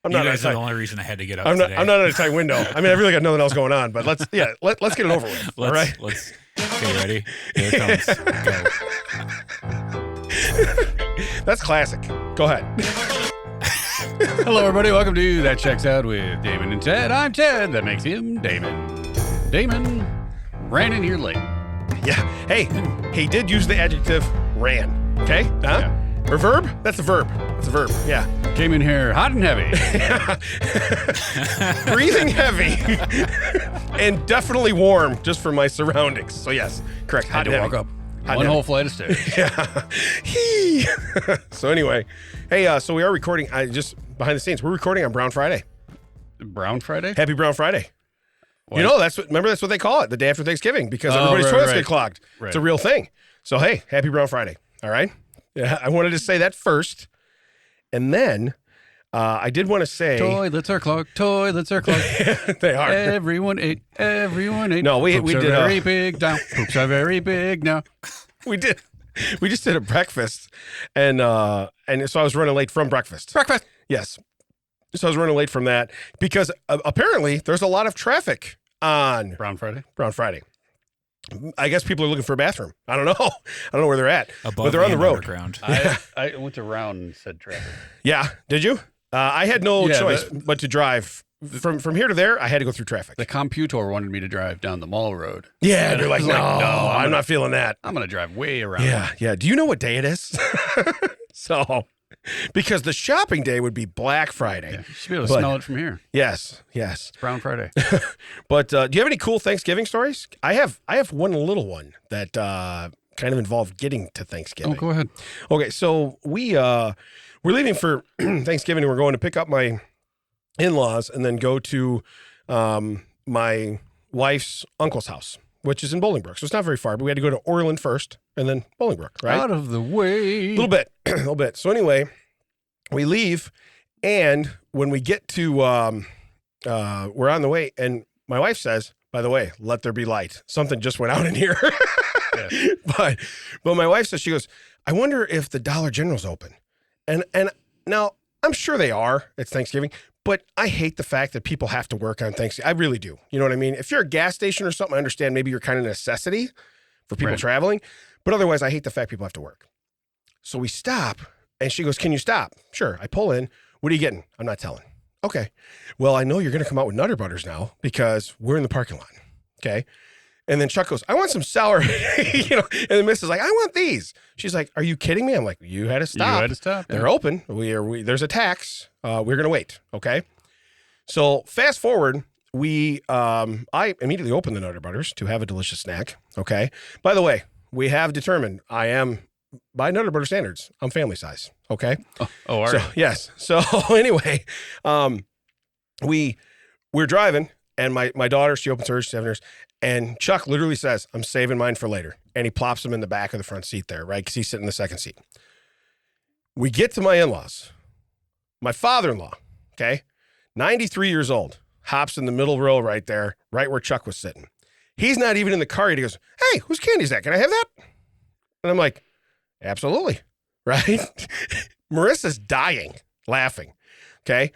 I'm You not. guys are the only reason I had to get up I'm today. not at a tight window. I mean, I really got nothing else going on. But let's get it over with. All right. Let's get ready. Here it comes. Go. That's classic. Go ahead. Hello, everybody. Welcome to That Checks Out with Damon and Ted. I'm Ted. That makes him Damon. Damon ran in here late. Yeah. Hey, he did use the adjective ran. Okay? Huh? Yeah. Or verb? That's a verb. That's a verb. Yeah. Came in here hot and heavy. Breathing heavy. And definitely warm just for my surroundings. So, yes. Correct. Had to walk up Hot one and whole flight of stairs. Yeah. So, anyway. Hey, so we are recording. Just behind the scenes, we're recording on Brown Friday. Brown Friday? Happy Brown Friday. What? You know, that's what they call it, the day after Thanksgiving, because everybody's toilets get clogged. Right. It's a real thing. So, hey, happy Brown Friday. All right? Yeah, I wanted to say that first. And then I did want to say... Toilets are clogged. Toilets are clogged. They are. Everyone ate. Everyone ate. No, we Poops are did... very big now. Poops are very big now. We did. We just did a breakfast. And so I was running late from breakfast. Breakfast. Yes. So I was running late from that because apparently there's a lot of traffic on Brown Friday. Brown Friday. I guess people are looking for a bathroom. I don't know. I don't know where they're at. Above but they're on the and road. underground. I went around and said traffic. Yeah. Did you? I had no Yeah, choice but to drive. From here to there, I had to go through traffic. The computer wanted me to drive down the mall road. Yeah, And they're I like, was no, like, I'm not feeling that. I'm going to drive way around. Yeah. Do you know what day it is? Because the shopping day would be Black Friday. Yeah, you should be able to But- smell it from here. Yes. It's Brown Friday. But do you have any cool Thanksgiving stories? I have one little one that kind of involved getting to Thanksgiving. Oh, go ahead. Okay, so we're leaving for Thanksgiving, and we're going to pick up my in-laws and then go to my wife's uncle's house, which is in Bolingbrook. So it's not very far, but we had to go to Orland first and then Bolingbrook, right? Out of the way. A little bit. So anyway, we leave, and when we get to, we're on the way, and my wife says, by the way, let there be light. Something just went out in here. Yeah. But my wife says, she goes, I wonder if the Dollar General's open. And now, I'm sure they are. It's Thanksgiving. But I hate the fact that people have to work on Thanksgiving. I really do. You know what I mean? If you're a gas station or something, I understand maybe you're kind of a necessity for people Right. traveling. But otherwise, I hate the fact people have to work. So we stop, and she goes, can you stop? Sure. I pull in. What are you getting? I'm not telling. Okay. Well, I know you're going to come out with Nutter Butters now because we're in the parking lot. Okay. And then Chuck goes, I want some sour, and the miss is like, I want these. She's like, are you kidding me? I'm like, you had to stop. You had to stop. They're open. There's a tax. We're going to wait. Okay. So fast forward, I immediately opened the Nutter Butters to have a delicious snack. Okay. By the way, we have determined I am, by Nutter Butter standards, I'm family size. Okay. Oh, all So, right. yes. So anyway, we're driving, and my daughter, she opens hers, she's having hers, and Chuck literally says, I'm saving mine for later. And he plops them in the back of the front seat there, right? Because he's sitting in the second seat. We get to my in-laws. My father-in-law, okay, 93 years old, hops in the middle row right there, right where Chuck was sitting. He's not even in the car yet. He goes, hey, whose candy is that? Can I have that? And I'm like, absolutely, right? Marissa's dying, laughing, okay?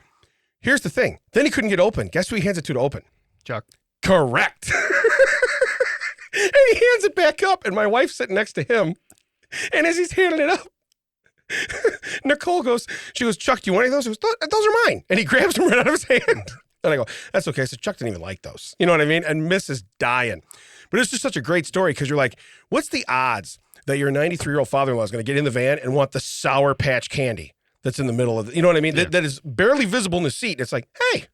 Here's the thing. Then he couldn't get open. Guess who he hands it to open? Chuck. Correct. And he hands it back up, and my wife's sitting next to him. And as he's handing it up, Nicole goes, Chuck, do you want any of those? He goes, those are mine. And he grabs them right out of his hand. And I go, that's okay. So Chuck didn't even like those. You know what I mean? And Miss is dying. But it's just such a great story because you're like, what's the odds that your 93-year-old father-in-law is going to get in the van and want the Sour Patch candy that's in the middle of you know what I mean? Yeah. That is barely visible in the seat. It's like, hey.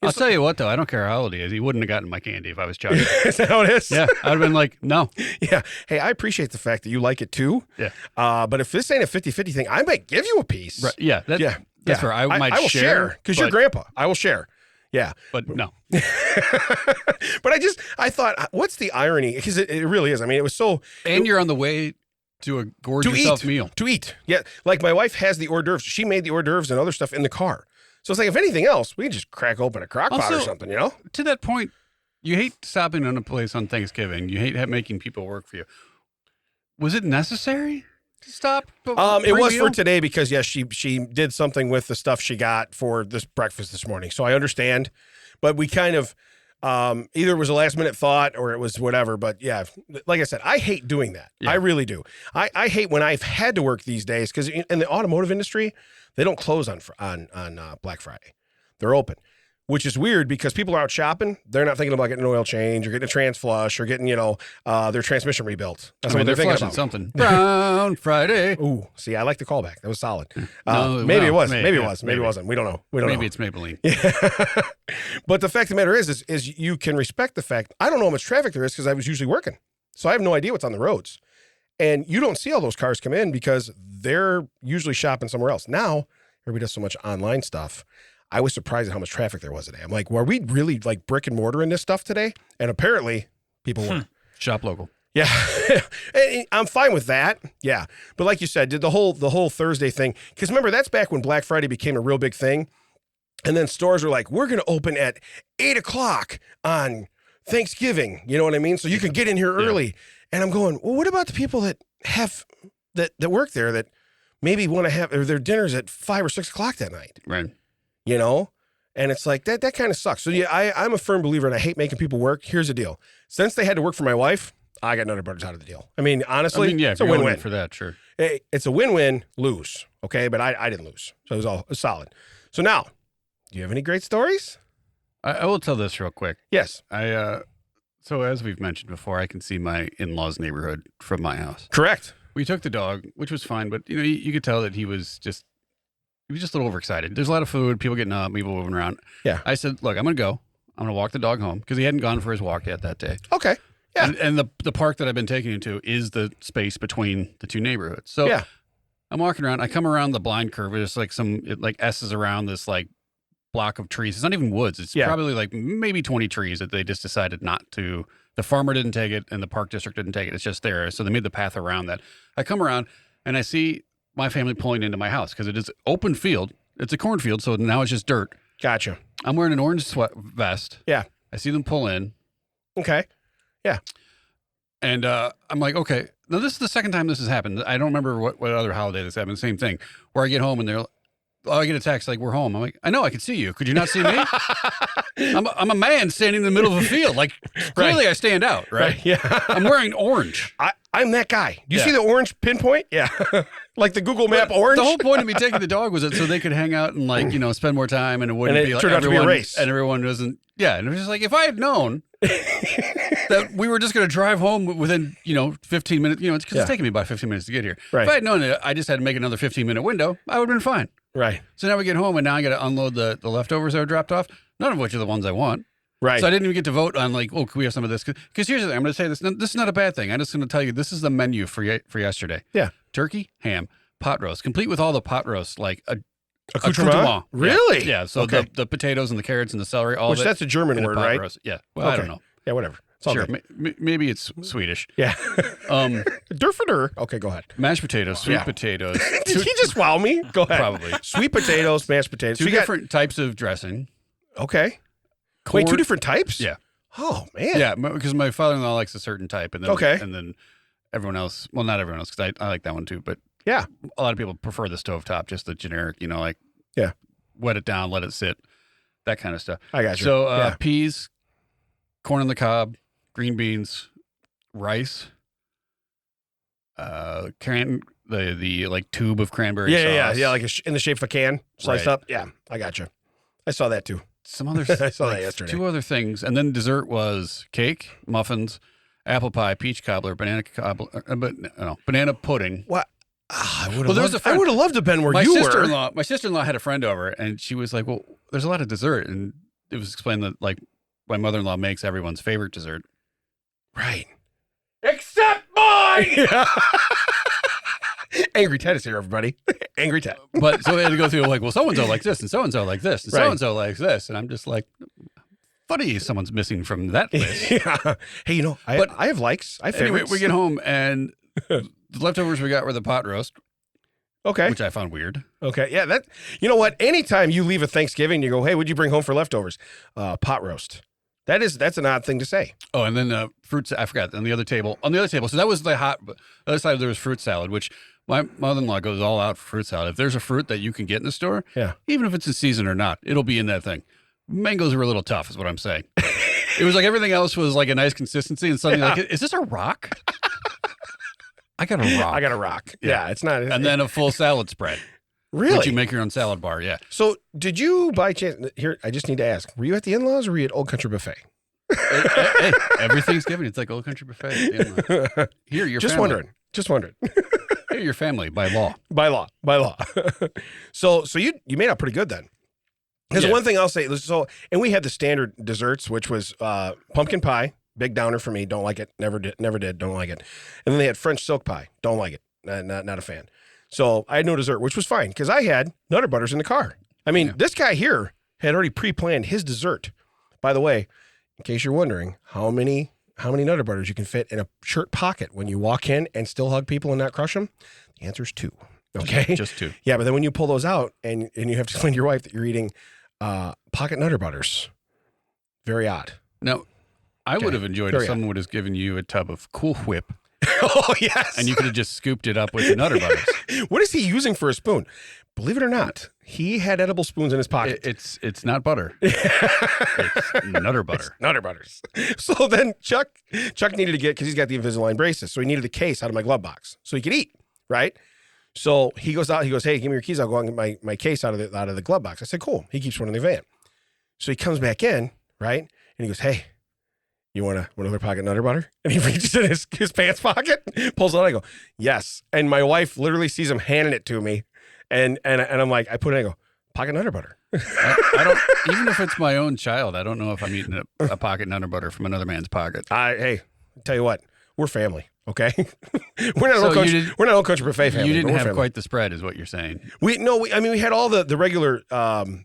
I'll tell you what, though. I don't care how old he is. He wouldn't have gotten my candy if I was Chuck. Is that how it is? Yeah. I'd have been like, no. Yeah. Hey, I appreciate the fact that you like it too. Yeah. But if this ain't a 50-50 thing, I might give you a piece. Right. Yeah. That's where I might I will share because you're but- grandpa. I will share. Yeah. But no. But I thought, what's the irony? Because it really is. I mean, it was so. And you're on the way to a gorge yourself meal. To eat. Yeah. Like my wife has the hors d'oeuvres. She made the hors d'oeuvres and other stuff in the car. So it's like, if anything else, we can just crack open a crock pot or something, you know? To that point, you hate stopping in a place on Thanksgiving. You hate making people work for you. Was it necessary? stop? It was for today because yes, she did something with the stuff she got for this breakfast this morning. So I understand, but we kind of either it was a last minute thought or it was whatever. But yeah, like I said, I hate doing that. Yeah. I really do. I hate when I've had to work these days because in the automotive industry, they don't close on Black Friday. They're open. Which is weird because people are out shopping. They're not thinking about getting an oil change or getting a trans flush or getting, their transmission rebuilt. That's what they're thinking about. Something. Brown Friday. Ooh, see, I like the callback. That was solid. No, maybe it was. maybe Maybe it was. Maybe it wasn't. We don't know. Maybe it's Maybelline. Yeah. But the fact of the matter is you can respect the fact. I don't know how much traffic there is because I was usually working. So I have no idea what's on the roads. And you don't see all those cars come in because they're usually shopping somewhere else. Now, everybody does so much online stuff. I was surprised at how much traffic there was today. I'm like, were we really like brick and mortar in this stuff today? And apparently people were. Shop local. Yeah. I'm fine with that. Yeah. But like you said, did the whole Thursday thing. Because remember, that's back when Black Friday became a real big thing. And then stores were like, we're going to open at 8:00 on Thanksgiving. You know what I mean? So you can get in here early. Yeah. And I'm going, well, what about the people that have that work there that maybe want to have their dinners at 5 or 6 o'clock that night? Right. And it's like, that kind of sucks. So yeah, I'm a firm believer and I hate making people work. Here's the deal. Since they had to work for my wife, I got Nutter Butters out of the deal. I mean, honestly, it's a win-win. For that, sure. It's a win-win, lose. Okay. But I didn't lose. So it was solid. So now, do you have any great stories? I will tell this real quick. Yes. So as we've mentioned before, I can see my in-laws' neighborhood from my house. Correct. We took the dog, which was fine, but you could tell that he was just a little overexcited. There's a lot of food, people getting up, people moving around. Yeah. I said, look, I'm going to go. I'm going to walk the dog home because he hadn't gone for his walk yet that day. Okay. Yeah. And the park that I've been taking him to is the space between the two neighborhoods. So yeah. I'm walking around. I come around the blind curve. There's like S's around this like block of trees. It's not even woods. It's probably like maybe 20 trees that they just decided not to. The farmer didn't take it and the park district didn't take it. It's just there. So they made the path around that. I come around and I see my family pulling into my house because it is open field. It's a cornfield, so now it's just dirt. Gotcha. I'm wearing an orange sweat vest. Yeah. I see them pull in. Okay. Yeah. And I'm like, okay. Now, this is the second time this has happened. I don't remember what other holiday this happened. Same thing. Where I get home and I get a text like, we're home. I'm like, I know, I can see you. Could you not see me? I'm a man standing in the middle of a field. Like, clearly I stand out, right? Yeah. I'm wearing orange. I'm that guy. Do you see the orange pinpoint? Yeah. Like the Google map orange? The whole point of me taking the dog was so they could hang out and like, spend more time and it wouldn't be like turned out to be a race. And everyone wasn't, and it was just like, if I had known that we were just going to drive home within, 15 minutes, because it's taking me about 15 minutes to get here. Right. If I had known that I just had to make another 15-minute window, I would have been fine. Right. So now we get home and now I got to unload the leftovers that were dropped off, none of which are the ones I want. Right. So I didn't even get to vote on like, can we have some of this? Because here's the thing. I'm going to say this. This is not a bad thing. I'm just going to tell you this is the menu for yesterday. Yeah. Turkey, ham, pot roast, complete with all the pot roasts, like accoutrement. Really? Yeah. So the potatoes and the carrots and the celery, all which of it. That's a German word, right? Roast. Yeah. Well, I don't know. Yeah, whatever. Sure. Maybe it's Swedish. Yeah. Durfader. Okay, go ahead. Mashed potatoes, sweet potatoes. Did he just wow me? Go ahead. Probably. Sweet potatoes, mashed potatoes. Two different types of dressing. Okay. Wait, two different types? Yeah. Oh, man. Yeah, because my father-in-law likes a certain type. And then, okay. And then everyone else, well, not everyone else, because I like that one too. But yeah, a lot of people prefer the stovetop, just the generic, wet it down, let it sit, that kind of stuff. I got you. So peas, corn on the cob, green beans, rice, the like tube of cranberry sauce. Yeah, like in the shape of a can, sliced up. Yeah, I got you. I saw that too. Some other I saw that yesterday. Two other things, and then dessert was cake, muffins, apple pie, peach cobbler, banana pudding. What? I would have loved to have been where you were. My sister-in-law had a friend over, and she was like, "Well, there's a lot of dessert," and it was explained that like my mother-in-law makes everyone's favorite dessert. Right. Except mine. Yeah. Angry Ted is here, everybody. Angry Ted. But so they had to go through like, well, so-and-so likes this, and so-and-so likes this, and so-and-so likes this. And I'm just like, funny someone's missing from that list. Yeah. Hey, I have likes. I have favorites. Anyway, we get home, and the leftovers we got were the pot roast. Okay. Which I found weird. Okay. Yeah. You know what? Anytime you leave a Thanksgiving, you go, hey, what'd you bring home for leftovers? Pot roast. That's an odd thing to say. Oh, and then fruits. I forgot on the other table. So that was the other side. There was fruit salad, which My mother-in-law goes all out for fruit salad. If there's a fruit that you can get in the store, even if it's in season or not, it'll be in that thing. Mangoes were a little tough, is what I'm saying. It was like everything else was like a nice consistency, and suddenly like, is this a rock? I got a rock. Yeah, it's not. And then a full salad spread. Really? Which you make your own salad bar, yeah. So did you, by chance, here, I just need to ask, were you at the in-laws or were you at Old Country Buffet? Hey, every Thanksgiving, it's like Old Country Buffet. Here, your family. Just wondering. Here, your family, by law. By law. So you made out pretty good then. Because one thing I'll say, and we had the standard desserts, which was pumpkin pie, big downer for me, don't like it, never did, don't like it. And then they had French silk pie, don't like it, not a fan. So I had no dessert, which was fine, because I had Nutter Butters in the car. I mean, this guy here had already pre-planned his dessert. By the way, in case you're wondering, how many Nutter Butters you can fit in a shirt pocket when you walk in and still hug people and not crush them? The answer is 2. Okay? Just 2. Yeah, but then when you pull those out and you have to explain to your wife that you're eating pocket Nutter Butters, very odd. Now, I would have enjoyed if someone would have given you a tub of Cool Whip. Oh, yes. And you could have just scooped it up with the Nutter Butters. What is he using for a spoon? Believe it or not, he had edible spoons in his pocket. It's not butter. It's Nutter Butter. It's Nutter Butters. So then Chuck needed to get, because he's got the Invisalign braces, so he needed a case out of my glove box so he could eat, right? So he goes out, he goes, hey, give me your keys, I'll go and get my case out of the glove box. I said, cool. He keeps one in the van. So he comes back in, right? And he goes, hey, you want another pocket Nutter Butter? And he reaches in his pants pocket, pulls it out. I go, yes. And my wife literally sees him handing it to me. And I'm like, I put it in, I go, pocket Nutter Butter. I don't, even if it's my own child, I don't know if I'm eating a pocket Nutter Butter from another man's pocket. Hey, tell you what, we're family. Okay, we're not an Old Country Buffet family. You didn't have quite the spread, is what you're saying. We had all the regular,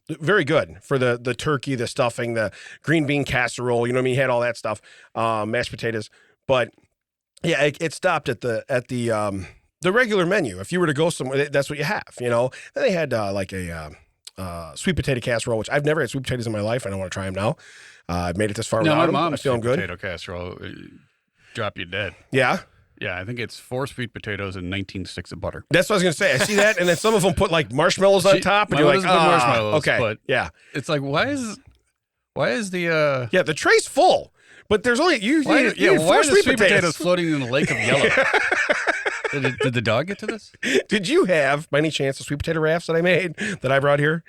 very good for the turkey, the stuffing, the green bean casserole. You know what I mean? You had all that stuff, mashed potatoes. But yeah, it stopped at the regular menu. If you were to go somewhere, that's what you have. You know. Then they had like a sweet potato casserole, which I've never had sweet potatoes in my life. I don't want to try them now. I've made it this far. No, without my mom's I feel sweet good. Potato casserole. Drop you dead. Yeah. Yeah, I think it's 4 sweet potatoes and 19 sticks of butter. That's what I was going to say. I see that, and then some of them put like marshmallows on top, and you're like, marshmallows. Okay, but yeah. It's like, why is the the tray's full, but there's only you. Why need are 4 the sweet sweet potatoes floating in a lake of yellow? Did the dog get to this? Did you have, by any chance, the sweet potato rafts that I made that I brought here?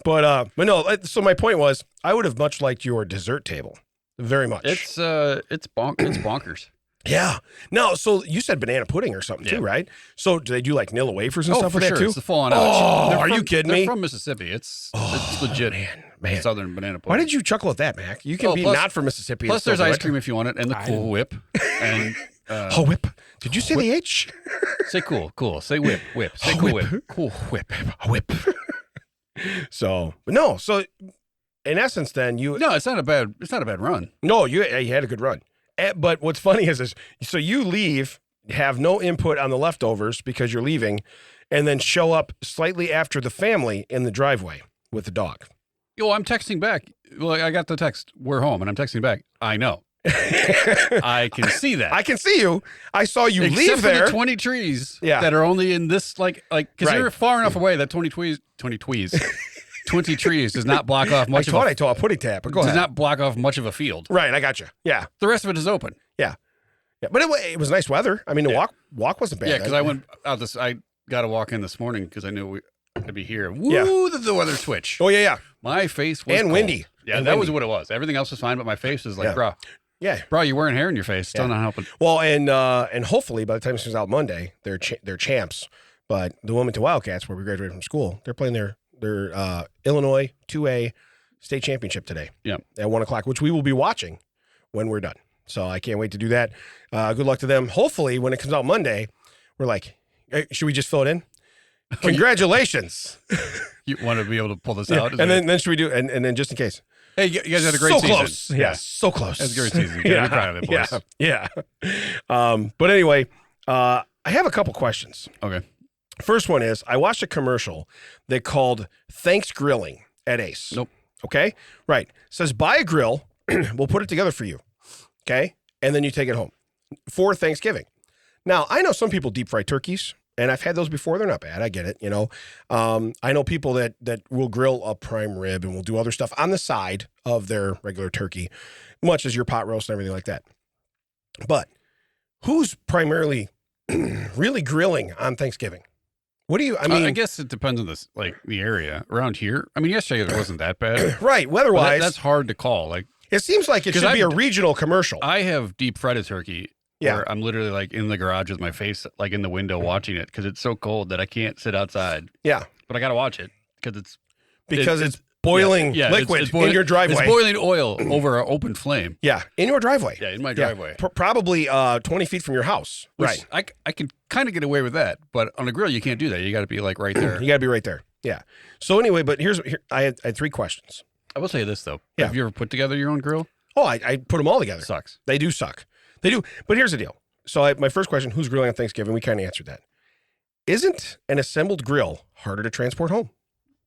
But no. So my point was, I would have much liked your dessert table, very much. It's bonkers. Yeah. No, so you said banana pudding or something too, right? So do they do like Nilla wafers and stuff for with sure. that too? It's the full on. Are you kidding me? They're from Mississippi. It's legit. Man. Southern banana pudding. Why did you chuckle at that, Mac? You can be not from Mississippi. Plus, there's ice cream if you want it, and the Cool Whip. And whip. Did you say the H? Say cool. Say whip. Say cool whip. Cool whip. Whip. So in essence, then it's not a bad run. No, you had a good run. But what's funny is so you leave, have no input on the leftovers because you're leaving, and then show up slightly after the family in the driveway with the dog. Yo, I'm texting back. Well, I got the text, we're home, and I'm texting back. I know. I can see that. I can see you. I saw you leave Except there. For the 20 trees that are only in this, because you're far enough away that 20 trees does not block off much I told a pudding tap, but go ahead. Does not block off much of a field. Right, I got you. Yeah. The rest of it is open. Yeah. But it was nice weather. I mean, the walk wasn't bad. Yeah, because I went out I got to walk in this morning because I knew we had to be here. Woo, the weather switch. Oh, yeah. My face was cold. windy. Yeah, and that windy. was what it was. Everything else was fine, but my face was like, bro. Yeah. Bro, you're wearing hair in your face. Still not helping. Well, and hopefully by the time this comes out Monday, they're champs. But the Wilmington Wildcats, where we graduated from school, they're playing their Illinois 2A state championship today. Yeah. At 1:00, which we will be watching when we're done. So I can't wait to do that. Good luck to them. Hopefully, when it comes out Monday, we're like, hey, should we just fill it in? Congratulations. You want to be able to pull this out? And then should we do, and then just in case. Hey, you guys had a great season. Close. Yeah, so close. That's a great season. You gotta be proud of it, boys. Yeah. But anyway, I have a couple questions. Okay. First one is, I watched a commercial they called Thanks Grilling at Ace. Nope. Okay? Right. It says, buy a grill. We'll put it together for you. Okay? And then you take it home for Thanksgiving. Now, I know some people deep fry turkeys, and I've had those before. They're not bad. I get it, you know. I know people that will grill a prime rib and will do other stuff on the side of their regular turkey, much as your pot roast and everything like that. But who's primarily really grilling on Thanksgiving? What do you, I mean. I guess it depends on this, like the area around here. I mean, yesterday it wasn't that bad. Right. Weather-wise. That's hard to call. Like, it seems like it should be a regional commercial. I have deep fried a turkey. Yeah. Where I'm literally like in the garage with my face like in the window watching it because it's so cold that I can't sit outside. Yeah. But I got to watch it because it's boiling liquid in your driveway. It's boiling oil over an open flame. Yeah. In your driveway. Yeah, in my driveway. Probably 20 feet from your house. Which right. I can kind of get away with that. But on a grill, you can't do that. You got to be like right there. You got to be right there. Yeah. So anyway, but here I had 3 questions. I will say this, though. Yeah. Have you ever put together your own grill? Oh, I put them all together. Sucks. They do suck. They do. But here's the deal. So my first question, who's grilling on Thanksgiving? We kind of answered that. Isn't an assembled grill harder to transport home?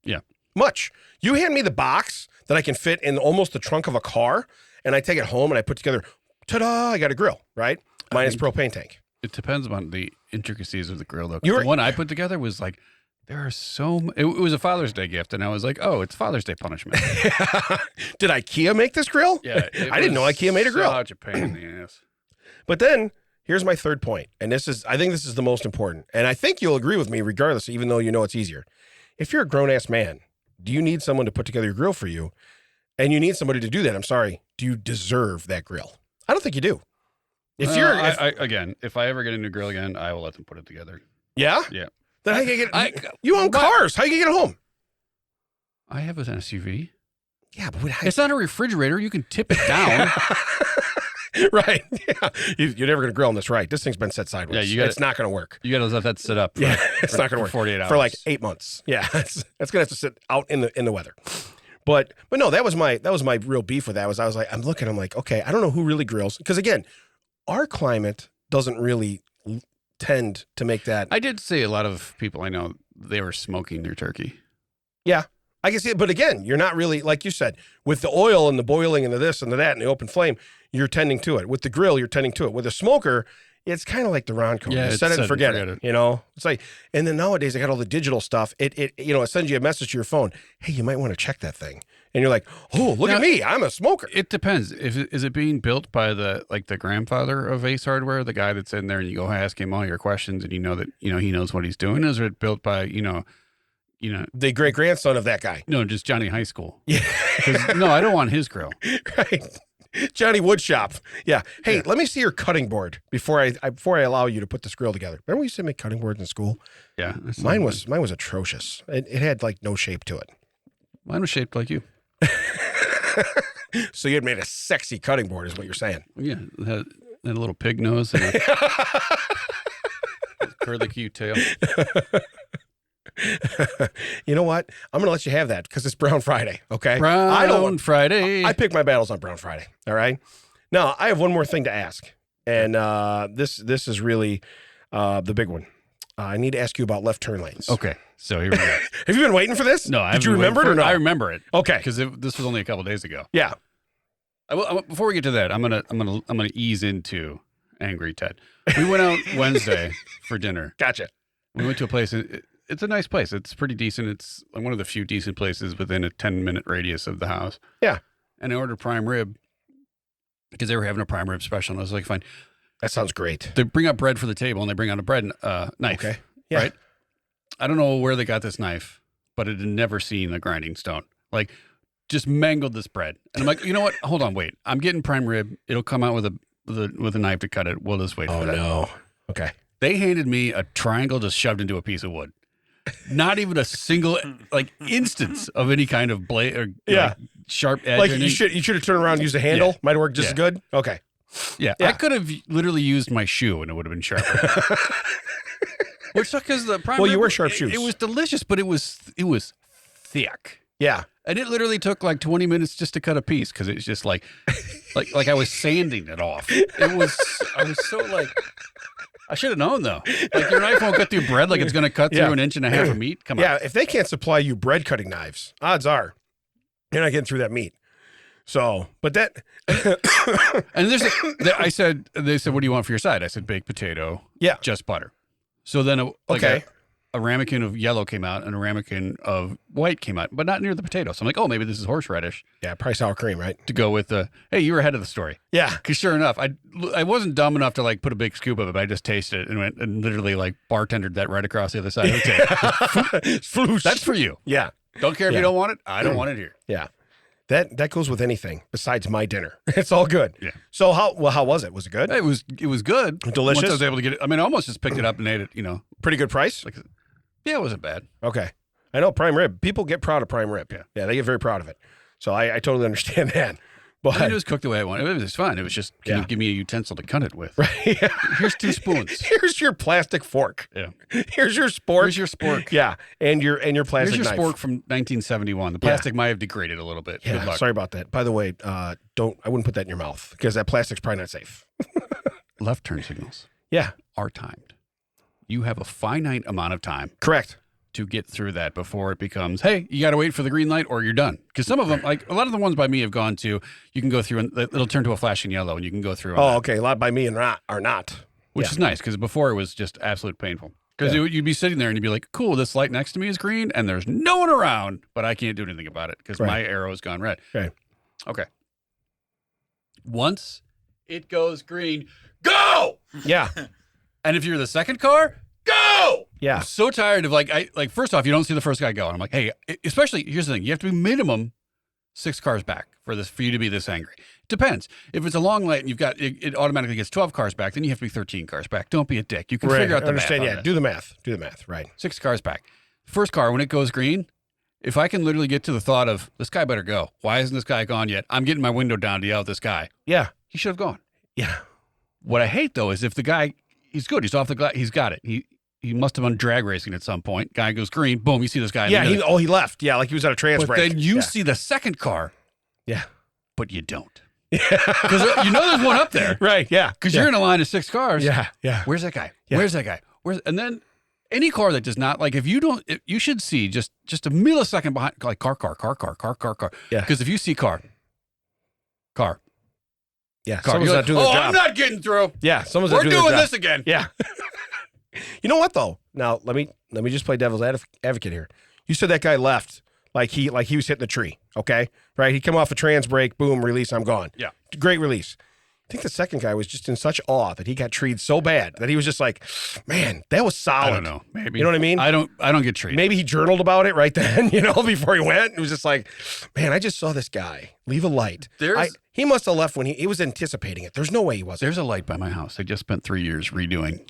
Yeah. Much. You hand me the box that I can fit in almost the trunk of a car, and I take it home and I put together, ta-da, I got a grill, right? Minus propane tank. It depends on the intricacies of the grill, though. The one I put together was like, there are it was a Father's Day gift, and I was like, oh, it's Father's Day punishment. Did IKEA make this grill? Yeah. I didn't know IKEA made a grill. Such a pain in the ass. But then, here's my third point, and I think this is the most important, and I think you'll agree with me regardless, even though you know it's easier. If you're a grown-ass man, do you need someone to put together your grill for you? And you need somebody to do that. I'm sorry. Do you deserve that grill? I don't think you do. If I ever get a new grill again, I will let them put it together. Yeah? Yeah. Then how you get you own cars. How you get it home? I have an SUV. Yeah, but it's not a refrigerator. You can tip it down. Right. Yeah. You're never going to grill on this right. This thing's been set sideways. Yeah, it's not going to work. You got to let that sit up. Yeah, it's not going to work 48 hours. For like 8 months. Yeah, it's going to have to sit out in the weather. But no, that was my real beef with that. I was like, I'm like, okay, I don't know who really grills because again, our climate doesn't really tend to make that. I did see a lot of people I know they were smoking their turkey. Yeah. I can see it, but again, you're not really, like you said, with the oil and the boiling and the this and the that and the open flame, you're tending to it. With the grill, you're tending to it. With a smoker, it's kind of like the round cone. Yeah, you set it and forget it. You know, it's like, and then nowadays they got all the digital stuff. It sends you a message to your phone. Hey, you might want to check that thing. And you're like, oh, look at me. I'm a smoker. It depends. Is it being built by the grandfather of Ace Hardware, the guy that's in there and you go ask him all your questions and you know that, he knows what he's doing? Is it built by, the great grandson of that guy? No, just Johnny High School. Yeah. No, I don't want his grill. Right. Johnny Woodshop. Yeah. Hey, let me see your cutting board before I allow you to put this grill together. Remember we used to make cutting boards in school? Yeah. Mine was atrocious. It had like no shape to it. Mine was shaped like you. So you had made a sexy cutting board is what you're saying. Yeah. It had a little pig nose and a curly cute tail. You know what? I'm going to let you have that because it's Brown Friday, okay? Brown Friday. I pick my battles on Brown Friday, all right? Now, I have one more thing to ask, and this is really the big one. I need to ask you about left turn lanes. Okay, so here we go. Have you been waiting for this? No, Did you remember it or no? I remember it. Okay, because this was only a couple days ago. Yeah. Before we get to that, I'm gonna ease into Angry Ted. We went out Wednesday for dinner. Gotcha. We went to a place. It's a nice place. It's pretty decent. It's one of the few decent places within a 10-minute radius of the house. Yeah. And I ordered prime rib because they were having a prime rib special. And I was like, fine. That sounds great. They bring out bread for the table and they bring out a bread knife. Okay. Yeah. Right? I don't know where they got this knife, but it had never seen a grinding stone. Like, just mangled this bread. And I'm like, you know what? Hold on, wait. I'm getting prime rib. It'll come out with a knife to cut it. We'll just wait for that. Oh, no. Okay. They handed me a triangle just shoved into a piece of wood. Not even a single instance of any kind of blade or sharp edge. Like you should have turned around and used a handle. Yeah. Might work just as good. Okay. Yeah. I could have literally used my shoe and it would have been sharper. Which because the prime. Well, you wear sharp shoes. It was delicious, but it was thick. Yeah. And it literally took like 20 minutes just to cut a piece because it's just like I was sanding it off. I was so like. I should have known, though. Like, your knife won't cut through bread like it's going to cut through an inch and a half of meat. Come on. Yeah, if they can't supply you bread cutting knives, odds are you're not getting through that meat. So, but that. And they said, what do you want for your side? I said, baked potato. Yeah. Just butter. So then a ramekin of yellow came out and a ramekin of white came out, but not near the potato. So I'm like, oh, maybe this is horseradish. Yeah, probably sour cream, right? To go with hey, you were ahead of the story. Yeah. Because sure enough, I wasn't dumb enough to like put a big scoop of it, but I just tasted it and went and literally like bartendered that right across the other side of the table. That's for you. Yeah. Don't care if you don't want it. I don't want it here. Yeah. That goes with anything besides my dinner. It's all good. Yeah. So how was it? Was it good? It was good. Delicious? Once I was able to get it. I mean, I almost just picked it up and ate it, Pretty good price? Yeah, it wasn't bad. Okay. I know prime rib. People get proud of prime rib. Yeah. They get very proud of it. So I totally understand that. But I mean, it was cooked the way I wanted. It was fine. It was just, can you give me a utensil to cut it with? Right. Here's 2 spoons. Here's your plastic fork. Yeah. Here's your spork. Here's your spork. Yeah. And your plastic Here's your knife. spork from 1971. The plastic might have degraded a little bit. Yeah. Good luck. Sorry about that. By the way, I wouldn't put that in your mouth because that plastic's probably not safe. Left turn signals Yeah. are timed. You have a finite amount of time. Correct. To get through that before it becomes, hey, you got to wait for the green light or you're done. Because some of them, like a lot of the ones by me have gone to, you can go through and it'll turn to a flashing yellow and you can go through. Oh, okay. A lot by me are not. Which is nice because before it was just absolute painful. Because you'd be sitting there and you'd be like, cool, this light next to me is green and there's no one around, but I can't do anything about it because my arrow has gone red. Okay. Once it goes green, go! Yeah. And if you're the second car, go! Yeah. I'm so tired of first off, you don't see the first guy go. And I'm like, hey, especially, here's the thing. You have to be minimum 6 cars back for you to be this angry. It depends. If it's a long light and you've got, it automatically gets 12 cars back, then you have to be 13 cars back. Don't be a dick. You can figure out the math. Yeah. Do the math. Right. 6 cars back. First car, when it goes green, if I can literally get to the thought of, this guy better go. Why isn't this guy gone yet? I'm getting my window down to yell at this guy. Yeah. He should have gone. Yeah. What I hate, though, is if the guy, he's good. He's off the glass. He's got it. He must have been drag racing at some point. Guy goes green. Boom. You see this guy. Yeah. He left. Yeah. Like he was at a trans but break. Then you see the second car. Yeah. But you don't. Because there's one up there. Right. Yeah. Because you're in a line of 6 cars. Yeah. Yeah. Where's that guy? Yeah. Where's that guy? And then any car that does not, if you don't, you should see just a millisecond behind, like car. Yeah. Because if you see car. Yeah. Car. Someone's not doing their job. I'm not getting through. Yeah. Someone's We're not doing their doing job. this again. Yeah. You know what though? Now let me just play devil's advocate here. You said that guy left like he was hitting the tree. Okay, right? He come off a trans break, boom, release, I'm gone. Yeah, great release. I think the second guy was just in such awe that he got treed so bad that he was just like, man, that was solid. I don't know. Maybe. You know what I mean? I don't get treated. Maybe he journaled about it right then, before he went. It was just like, man, I just saw this guy leave a light. He must have left when he was anticipating it. There's no way he wasn't. There's a light by my house. I just spent 3 years redoing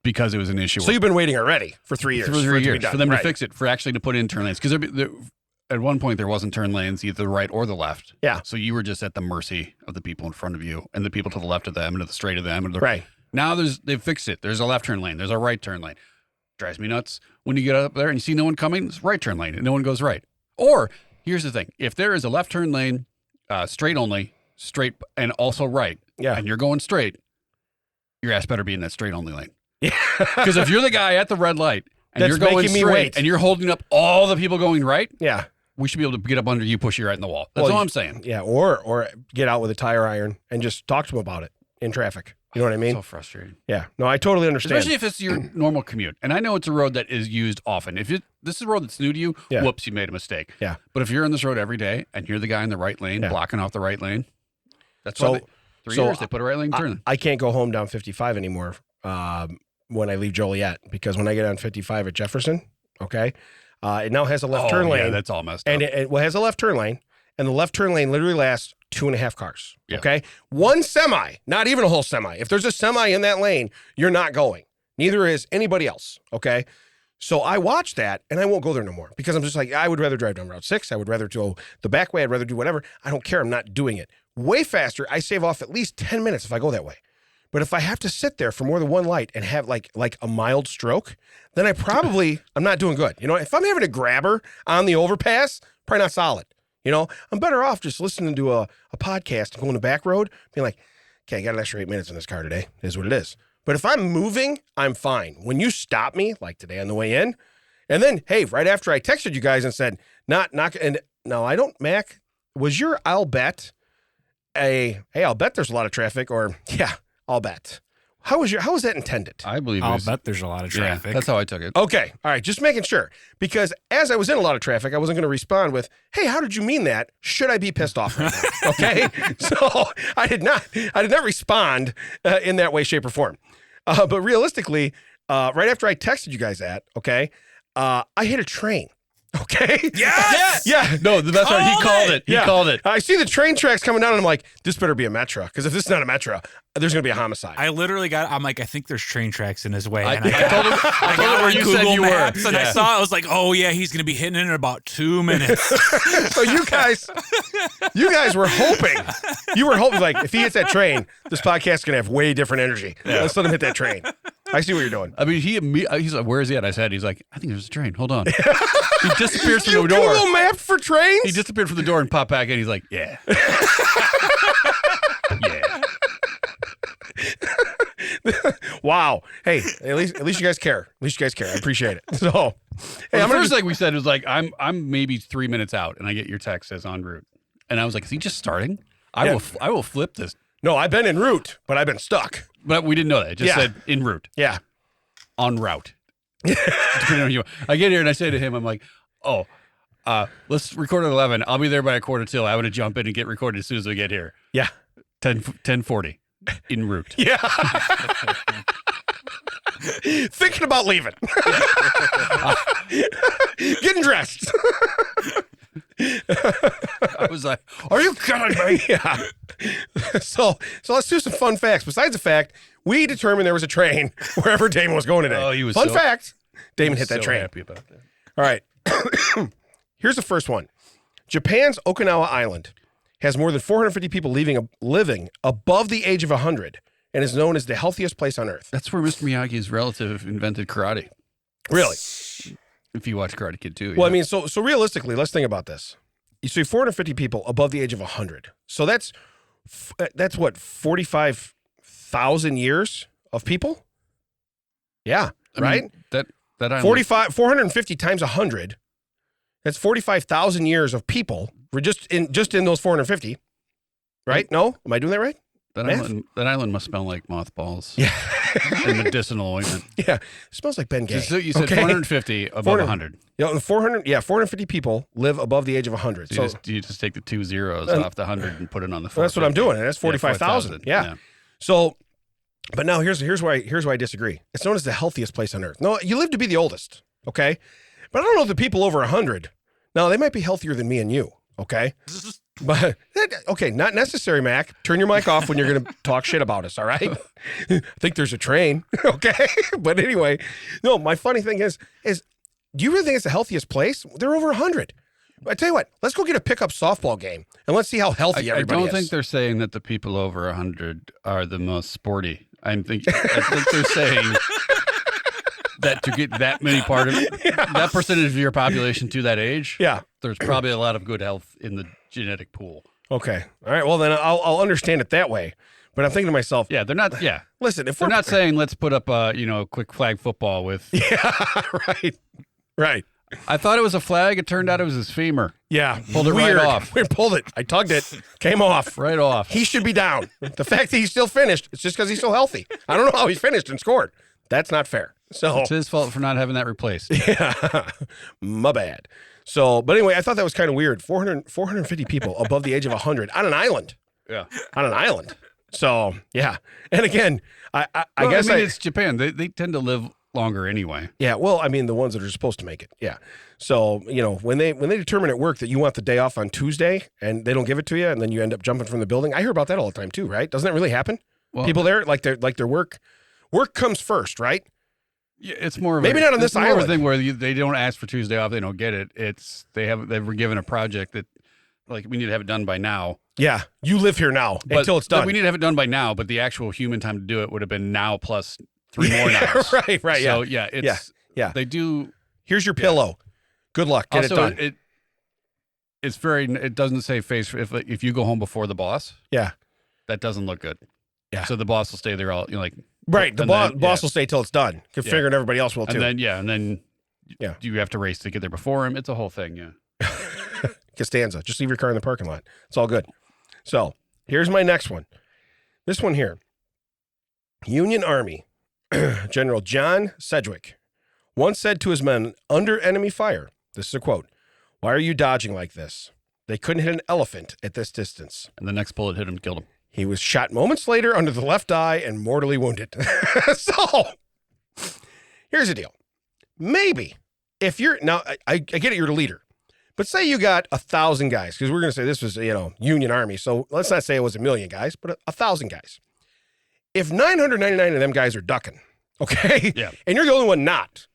because it was an issue. So you've been waiting already for 3 years. For 3 years for them to fix it, for actually to put in turn lanes. Because at one point there wasn't turn lanes, either the right or the left. Yeah. So you were just at the mercy of the people in front of you and the people to the left of them and to the straight of them. Right. Now they've fixed it. There's a left turn lane. There's a right turn lane. Drives me nuts when you get up there and you see no one coming. It's right turn lane and no one goes right. Or here's the thing: if there is a left turn lane, straight only, straight and also right, and you're going straight, your ass better be in that straight only lane. Yeah. Because if you're the guy at the red light and you're going straight and you're holding up all the people going right, we should be able to get up under you, push you right in the wall. That's all I'm saying. Yeah, or get out with a tire iron and just talk to him about it in traffic. You know what I mean? So frustrating. Yeah. No, I totally understand. Especially if it's your normal commute. And I know it's a road that is used often. If this is a road that's new to you, whoops, you made a mistake. Yeah. But if you're on this road every day and you're the guy in the right lane, blocking off the right lane, that's why 3 years they put a right lane turn. I can't go home down 55 anymore when I leave Joliet, because when I get on 55 at Jefferson, it now has a left turn lane. Yeah, that's all messed up. And it has a left turn lane, and the left turn lane literally lasts 2.5 cars. Yeah. Okay? One semi, not even a whole semi. If there's a semi in that lane, you're not going. Neither is anybody else. Okay? So I watch that, and I won't go there no more, because I'm just like, I would rather drive down Route 6. I would rather go the back way. I'd rather do whatever. I don't care. I'm not doing it. Way faster. I save off at least 10 minutes if I go that way. But if I have to sit there for more than one light and have like a mild stroke, then I'm not doing good. If I'm having a grabber on the overpass, probably not solid. I'm better off just listening to a podcast and going the back road, being like, okay, I got an extra 8 minutes in this car today. It is what it is. But if I'm moving, I'm fine. When you stop me, like today on the way in, and then, hey, right after I texted you guys and said, and no, I don't, Mac, was your I'll bet hey, I'll bet there's a lot of traffic, or yeah, I'll bet? How was that intended? I believe I'll bet there's a lot of traffic. Yeah, that's how I took it. Okay. All right. Just making sure. Because as I was in a lot of traffic, I wasn't going to respond with, hey, how did you mean that? Should I be pissed off right now? Okay. So I did not respond in that way, shape, or form. But realistically, right after I texted you guys that, okay, I hit a train. Okay. Yes! Yeah. No, the best part, he called it. He called it. I see the train tracks coming down, and I'm like, this better be a Metro. Because if this is not a Metro, there's going to be a homicide. I literally I'm like, I think there's train tracks in his way. And I told him where you said you were. And I saw it. I was like, oh, yeah, he's going to be hitting it in about 2 minutes. So you guys were hoping. You were hoping, like, if he hits that train, this podcast is going to have way different energy. Yeah. Let's let him hit that train. I see what you're doing. I mean, he's like, where is he at? I said, he's like, I think there's a train. Hold on. He disappears from the door. Google map for trains? He disappeared from the door and popped back in. He's like, yeah. Yeah. Wow. Hey, at least you guys care. At least you guys care. I appreciate it. So, hey, the first thing we said was like, I'm maybe 3 minutes out, and I get your text says en route, and I was like, is he just starting? I will flip this. No, I've been en route, but I've been stuck. But we didn't know that. It just said en route. Yeah. En route. Depending on you. I get here and I say to him, I'm like, oh, let's record at 11. I'll be there by 11:45. I want to jump in and get recorded as soon as we get here. Yeah. 10:40 en route. Yeah. Thinking about leaving. Getting dressed. I was like, are you kidding me? Yeah. So let's do some fun facts. Besides the fact, we determined there was a train wherever Damon was going today. Oh, he was fun fact. Damon hit that train. Happy about that. All right. Here's the first one. Japan's Okinawa Island has more than 450 people living above the age of 100 and is known as the healthiest place on earth. That's where Mr. Miyagi's relative invented karate. Really? If you watch Karate Kid 2. Well, I mean, so realistically, let's think about this. You see 450 people above the age of 100. So that's what, 45,000 years of people? Yeah, right? Mean, that island. 450 times 100. That's 45,000 years of people. We're just in those 450. Right? No? Am I doing that right? That island must smell like mothballs. Yeah. And medicinal ointment. Yeah. It smells like Ben Gay. So you said 450 above 100. Yeah, 450 people live above the age of 100. So you just take the 2 zeros off the 100 and put it on the 450. That's what I'm doing. And that's 45,000. Yeah. So, but now here's why I disagree. It's known as the healthiest place on earth. No, you live to be the oldest. Okay. But I don't know if the people over 100, now they might be healthier than me and you. Okay. But okay, not necessary, Mac. Turn your mic off when you're going to talk shit about us. All right. I think there's a train. Okay. But anyway, no, my funny thing is, do you really think it's the healthiest place? They're over 100. I tell you what, let's go get a pickup softball game and let's see how healthy everybody is. I don't think they're saying that the people over 100 are the most sporty. I think they're saying that to get that many that percentage of your population to that age, there's probably a lot of good health in the genetic pool. Okay. All right. Well, then I'll understand it that way. But I'm thinking to myself, they're not. Yeah, listen, if they're not saying let's put up quick flag football with. Yeah. Right. I thought it was a flag. It turned out it was his femur. Yeah. Pulled it right off. We pulled it. I tugged it. Came off. Right off. He should be down. The fact that he's still finished, it's just because he's so healthy. I don't know how he finished and scored. That's not fair. So it's his fault for not having that replaced. Yeah. My bad. So, but anyway, I thought that was kind of weird. 450 people above the age of 100 on an island. Yeah. On an island. So, yeah. And again, I guess it's Japan. They tend to live longer anyway. Yeah. Well, I mean, the ones that are supposed to make it. Yeah. So, when they determine at work that you want the day off on Tuesday and they don't give it to you and then you end up jumping from the building. I hear about that all the time too, right? Doesn't that really happen? Well, people there, like their work comes first, right? Yeah, it's more of maybe not on this island. More of a thing where they don't ask for Tuesday off, they don't get it. It's they were given a project that like we need to have it done by now. Yeah, you live here now until it's done. We need to have it done by now, but the actual human time to do it would have been now plus 3 more nows. Right. So yeah, they do. Here's your pillow. Good luck. Get also, it done. It's very. It doesn't say face if you go home before the boss. Yeah, that doesn't look good. Yeah, so the boss will stay there all like. Right, the boss will stay till it's done. Figuring everybody else will too. And then you have to race to get there before him. It's a whole thing. Yeah. Costanza. Just leave your car in the parking lot. It's all good. So here's my next one. This one here. Union Army General John Sedgwick once said to his men under enemy fire, this is a quote, "Why are you dodging like this? They couldn't hit an elephant at this distance." And the next bullet hit him, killed him. He was shot moments later under the left eye and mortally wounded. So here's the deal. Maybe if you're now, I get it, you're the leader, but say you got 1,000 guys, because we're going to say this was, Union Army. So let's not say it was 1,000,000 guys, but 1,000 guys. If 999 of them guys are ducking, okay, yeah, and you're the only one not,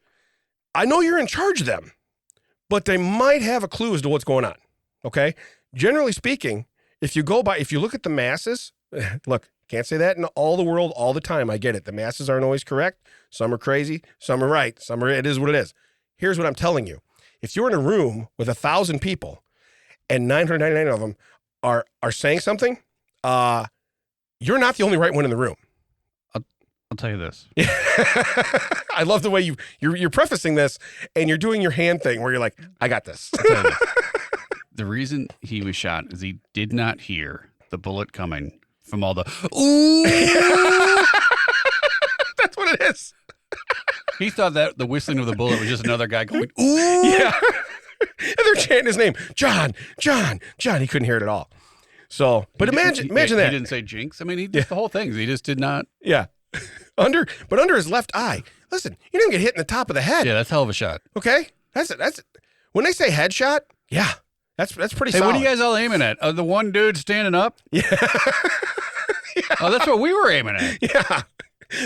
I know you're in charge of them, but they might have a clue as to what's going on. Okay. Generally speaking, if you look at the masses, look, can't say that in all the world all the time. I get it. The masses aren't always correct. Some are crazy. Some are right. It is what it is. Here's what I'm telling you. If you're in a room with 1,000 people and 999 of them are saying something, you're not the only right one in the room. I'll tell you this. I love the way you're prefacing this and you're doing your hand thing where you're like, I got this. The reason he was shot is he did not hear the bullet coming from all the, ooh. That's what it is. He thought that the whistling of the bullet was just another guy going, ooh. Yeah. And they're chanting his name, John, John, John. He couldn't hear it at all. So, but imagine that. He didn't say jinx. I mean, he just the whole thing. He just did not. Yeah. Under his left eye. Listen, you didn't get hit in the top of the head. Yeah, that's a hell of a shot. Okay? That's it. When they say headshot, yeah. That's pretty solid. Hey, what are you guys all aiming at? The one dude standing up? Yeah. Yeah. Oh, that's what we were aiming at. Yeah.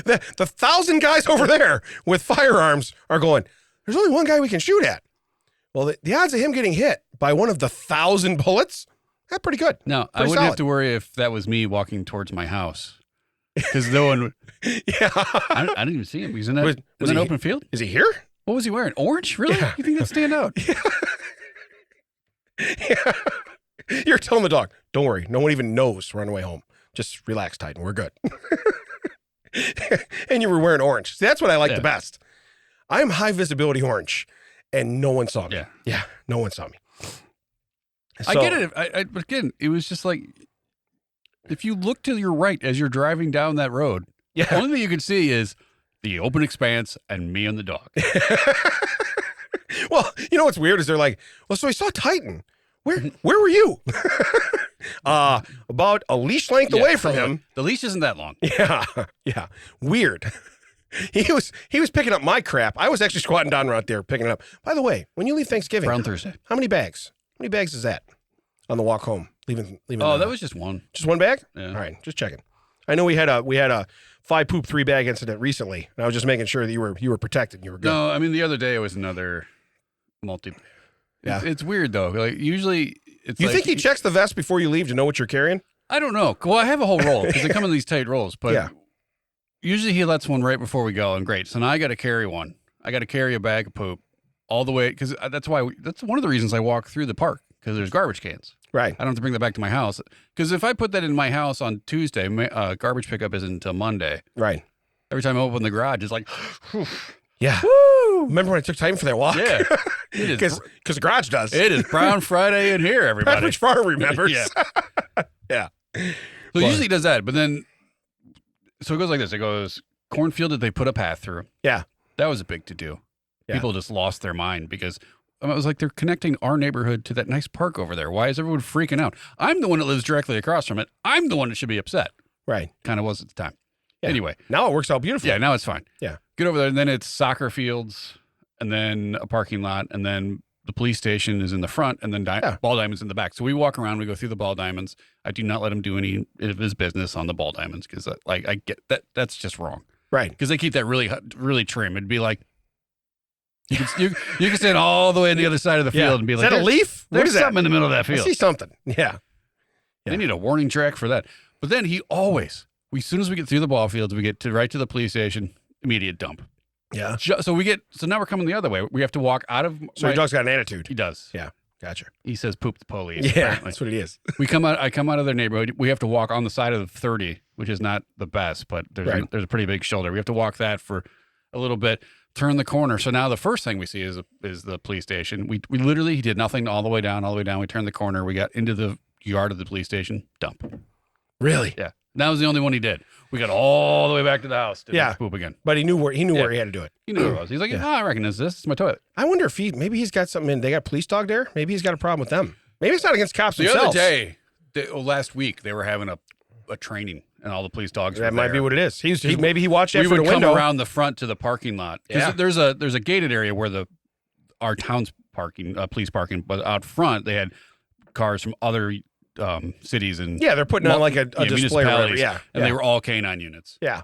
The 1,000 guys over there with firearms are going, there's only one guy we can shoot at. Well, the odds of him getting hit by one of the 1,000 bullets, that's pretty good. No, I wouldn't have to worry if that was me walking towards my house. Because no one. Yeah. I didn't even see him. He's in that open field. Is he here? What was he wearing? Orange? Really? Yeah. You think that'd stand out? Yeah. Yeah. You're telling the dog, don't worry. No one even knows we're on the way home. Just relax, Titan. We're good. And you were wearing orange. See, that's what I like the best. I'm high visibility orange, and no one saw me. Yeah. Yeah. No one saw me. So, I get it. But again, it was just like, if you look to your right as you're driving down that road, yeah. The only thing you can see is the open expanse and me and the dog. Well, you know what's weird is they're like, well, so I saw Titan. Where were you? About a leash length away from him. The leash isn't that long. Yeah. Yeah. Weird. He was picking up my crap. I was actually squatting down right there picking it up. By the way, when you leave Thanksgiving, Brown Thursday. How many bags? How many bags is that on the walk home? Leaving. Oh, that was just one. Just one bag? Yeah. All right, just checking. I know we had a 5 poop 3 bag incident recently, and I was just making sure that you were protected and you were good. No, I mean the other day it was another multi. Yeah. It's weird though. Like usually it's You like, think he checks the vest before you leave to know what you're carrying? I don't know. Well, I have a whole roll because they come in these tight rolls, but yeah. Usually he lets one right before we go, and great. So now I got to carry one. I got to carry a bag of poop all the way because that's one of the reasons I walk through the park because there's garbage cans. Right. I don't have to bring that back to my house because if I put that in my house on Tuesday, garbage pickup isn't until Monday. Right. Every time I open the garage, it's like, whew. Yeah. Woo! Remember when I took time for that walk? Yeah. Because the garage does. It is Brown Friday in here, everybody. Pepperidge Farm remembers. Yeah. Yeah. So he usually does that, but then, so it goes like this. It goes, cornfield that they put a path through. Yeah. That was a big to-do. Yeah. People just lost their mind because it was like they're connecting our neighborhood to that nice park over there. Why is everyone freaking out? I'm the one that lives directly across from it. I'm the one that should be upset. Right. Kind of was at the time. Yeah. Anyway. Now it works out beautifully. Yeah, now it's fine. Yeah. Get over there, and then it's soccer fields, and then a parking lot, and then the police station is in the front, and then ball diamonds in the back. So we walk around, we go through the ball diamonds. I do not let him do any of his business on the ball diamonds because I get that that's just wrong. Right. Because they keep that really, really trim. It'd be like, you can stand all the way on the other side of the field and be like, is that a leaf? What There's is that? something in the middle of that I field. see something. Yeah. They need a warning track for that. But then as soon as we get through the ball fields, we get right to the police station, immediate dump. Yeah. So now we're coming the other way. We have to walk out of. So your dog's got an attitude. He does. Yeah. Gotcha. He says poop the police. Yeah. Apparently. That's what it is. I come out of their neighborhood. We have to walk on the side of 30, which is not the best, but there's a pretty big shoulder. We have to walk that for a little bit. turn the corner. So now the first thing we see is the police station. We literally, he did nothing all the way down. We turned the corner. We got into the yard of the police station. Dump. Really? Yeah. That was the only one he did. We got all the way back to the house. Didn't poop again. But he knew where he had to do it. He knew where it was. He's like, I recognize this. It's my toilet. I wonder if maybe he's got something in. They got a police dog there. Maybe he's got a problem with them. Maybe it's not against cops themselves. The other day, last week, they were having a training, and all the police dogs were That might there. be what it is. Maybe he watched after the window. We would come around the front to the parking lot. Yeah. There's a gated area where our town's parking, police parking, but out front they had cars from other cities and they're putting on like a display or whatever. And they were all canine units. Yeah,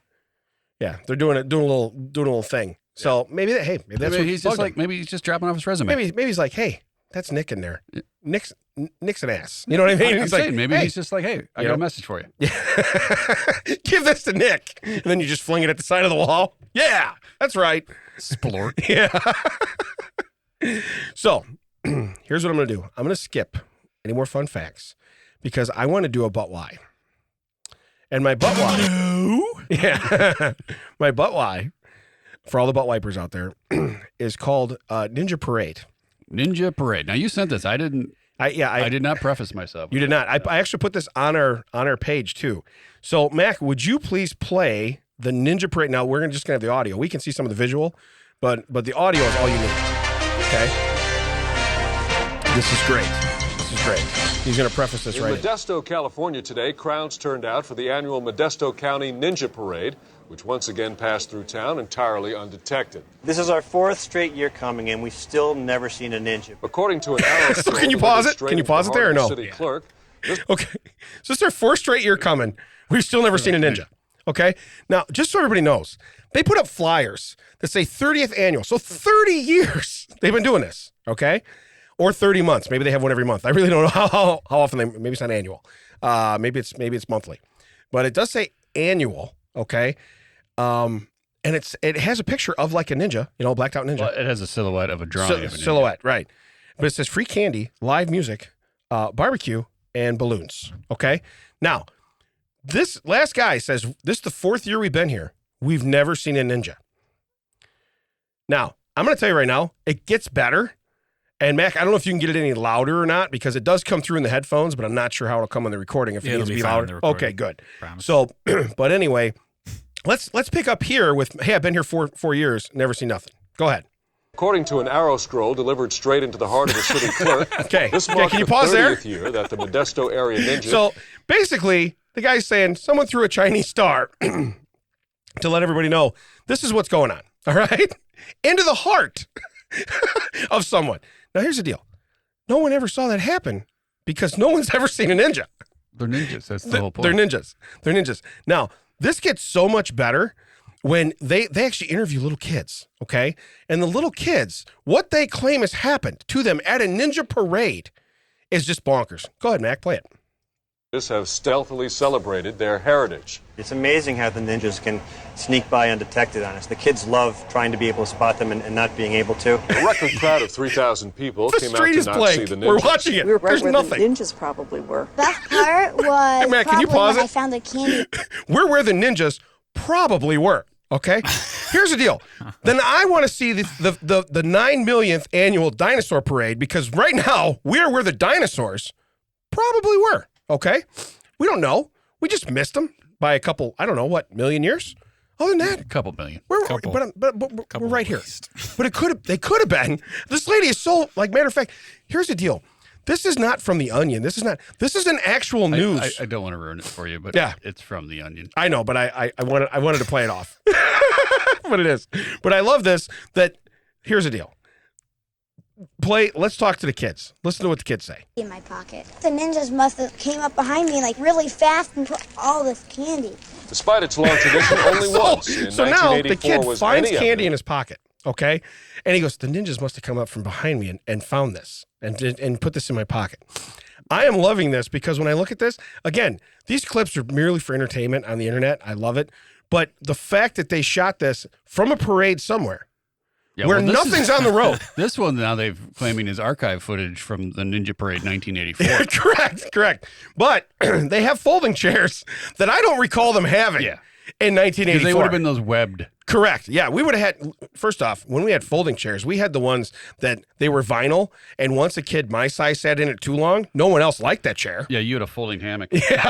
they're doing a little thing. So maybe that's what he's just like maybe he's just dropping off his resume. Maybe he's like, hey, that's Nick in there. Nick's an ass. You know what I mean? He's like, maybe he's just like, hey, I got a message for you. Give this to Nick, and then you just fling it at the side of the wall. Yeah, that's right. Splort. Yeah. So here's what I'm going to do. I'm going to skip any more fun facts because I want to do a but why. And my but why. Yeah. My but why, for all the butt wipers out there, is called Ninja Parade. Ninja Parade. Now you sent this. I did not preface myself. You did not. I actually put this on our page too. So Mac, would you please play the Ninja Parade? Now we're just gonna have the audio. We can see some of the visual, but the audio is all you need. Okay. This is great. He's gonna preface this right in Modesto, California today, crowds turned out for the annual Modesto County Ninja Parade, which once again passed through town entirely undetected. This is our 4th straight year coming, and we've still never seen a ninja. According to an arrow So can you pause it? Can you pause it there or no? City clerk, okay. So it's their 4th straight year coming. We've still never seen a ninja. Okay. Now, just so everybody knows, they put up flyers that say 30th annual. So 30 years they've been doing this. Okay. Or 30 months. Maybe they have one every month. I really don't know how often maybe it's not annual. Maybe it's monthly. But it does say annual. Okay. And it has a picture of like a ninja, blacked out ninja. Well, it has a silhouette of a drawing of a ninja. Silhouette, right. But it says free candy, live music, barbecue, and balloons. Okay. Now, this last guy says, this is the 4th year we've been here. We've never seen a ninja. Now, I'm going to tell you right now, it gets better. And Mac, I don't know if you can get it any louder or not because it does come through in the headphones, but I'm not sure how it'll come on the recording if it needs to be louder. Okay, good. Promise. So, but anyway, let's pick up here with, hey, I've been here 4 years, never seen nothing. Go ahead. According to an arrow scroll delivered straight into the heart of the city clerk, this marked can you the pause 30th there? year that the Modesto area ninja... So basically, the guy's saying someone threw a Chinese star to let everybody know this is what's going on, all right? Into the heart of someone. Now, here's the deal. No one ever saw that happen because no one's ever seen a ninja. They're ninjas. That's the whole point. They're ninjas. Now, this gets so much better when they actually interview little kids, okay? And the little kids, what they claim has happened to them at a ninja parade is just bonkers. Go ahead, Mac, play it. have stealthily celebrated their heritage. It's amazing how the ninjas can sneak by undetected on us. The kids love trying to be able to spot them and not being able to. A record crowd of 3,000 people came out to not see the ninjas. We're watching it. There's nothing. The ninjas probably were. Best part was hey, Matt, can you probably pause when it? I found the candy. We're where the ninjas probably were. Okay, here's the deal. Then I want to see the 9 millionth annual dinosaur parade because right now we're where the dinosaurs probably were. Okay, we don't know. We just missed them by a couple. I don't know what million years. Other than that, a couple million. We're right here. But they could have been. This lady is so like. Matter of fact, here's the deal. This is not from The Onion. This is an actual news. I don't want to ruin it for you, but yeah, it's from The Onion. I know, but I wanted to play it off. But it is. But I love this. That here's the deal. Let's talk to the kids. Listen to what the kids say. In my pocket. The ninjas must have came up behind me like really fast and put all this candy. Despite its long tradition, only once in so now the kid was finds any candy in his pocket. Okay, and he goes, "The ninjas must have come up from behind me and found this and put this in my pocket." I am loving this because when I look at this, again, these clips are merely for entertainment on the internet. I love it. But the fact that they shot this from a parade somewhere where nothing's on the road. This one now they're claiming is archive footage from the Ninja Parade 1984. Correct. But they have folding chairs that I don't recall them having in 1984. They would have been those webbed Correct. Yeah, we would have had, first off, when we had folding chairs, we had the ones that they were vinyl, and once a kid my size sat in it too long, no one else liked that chair. Yeah, you had a folding hammock. Yeah.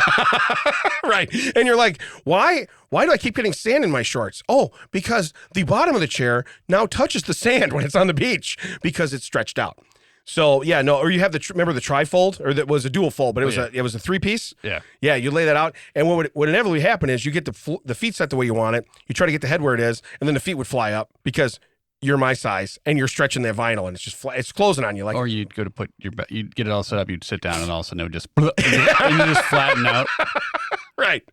Right. And you're like, why do I keep getting sand in my shorts? Oh, because the bottom of the chair now touches the sand when it's on the beach because it's stretched out. So yeah, no, or you have remember the trifold, or that was a dual fold, but it was a 3-piece. Yeah, yeah. You lay that out, and what would inevitably happen is you get the feet set the way you want it. You try to get the head where it is, and then the feet would fly up because you're my size, and you're stretching that vinyl, and it's just it's closing on you. Like, or you'd go to put you'd get it all set up, you'd sit down, and all of a sudden it would just and you just flatten out. Right.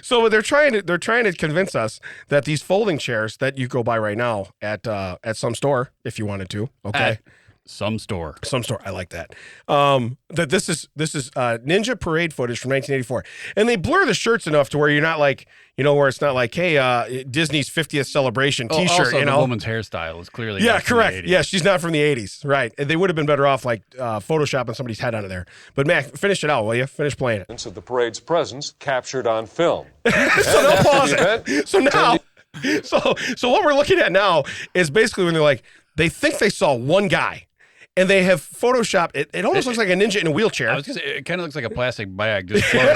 So they're trying to convince us that these folding chairs that you go buy right now at some store if you wanted to. Okay. Some store. I like that. That this is Ninja Parade footage from 1984, and they blur the shirts enough to where you're not like, where it's not like, hey, Disney's 50th celebration T-shirt. Also, the woman's hairstyle is clearly correct. From the 80s. Yeah, she's not from the 80s, right? They would have been better off like photoshopping somebody's head onto there. But Mac, finish it out, will you? Finish playing it. Of the parade's presence captured on film. So now pause it. So now, so what we're looking at now is basically when they're like, they think they saw one guy. And they have photoshopped it. It almost looks like a ninja in a wheelchair. I was gonna say, it kind of looks like a plastic bag just floating.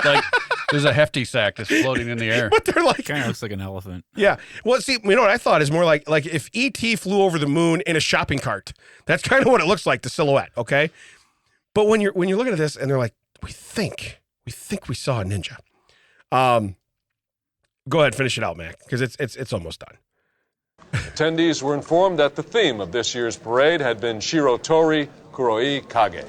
Like there's a hefty sack just floating in the air. But they're like, kind of looks like an elephant. Yeah. Well, see, you know what I thought is more like if E.T. flew over the moon in a shopping cart. That's kind of what it looks like, the silhouette. Okay. But when you're looking at this and they're like, we think we saw a ninja. Go ahead, finish it out, Mac, because it's almost done. Attendees were informed that the theme of this year's parade had been Shirotori Kuroi Kage.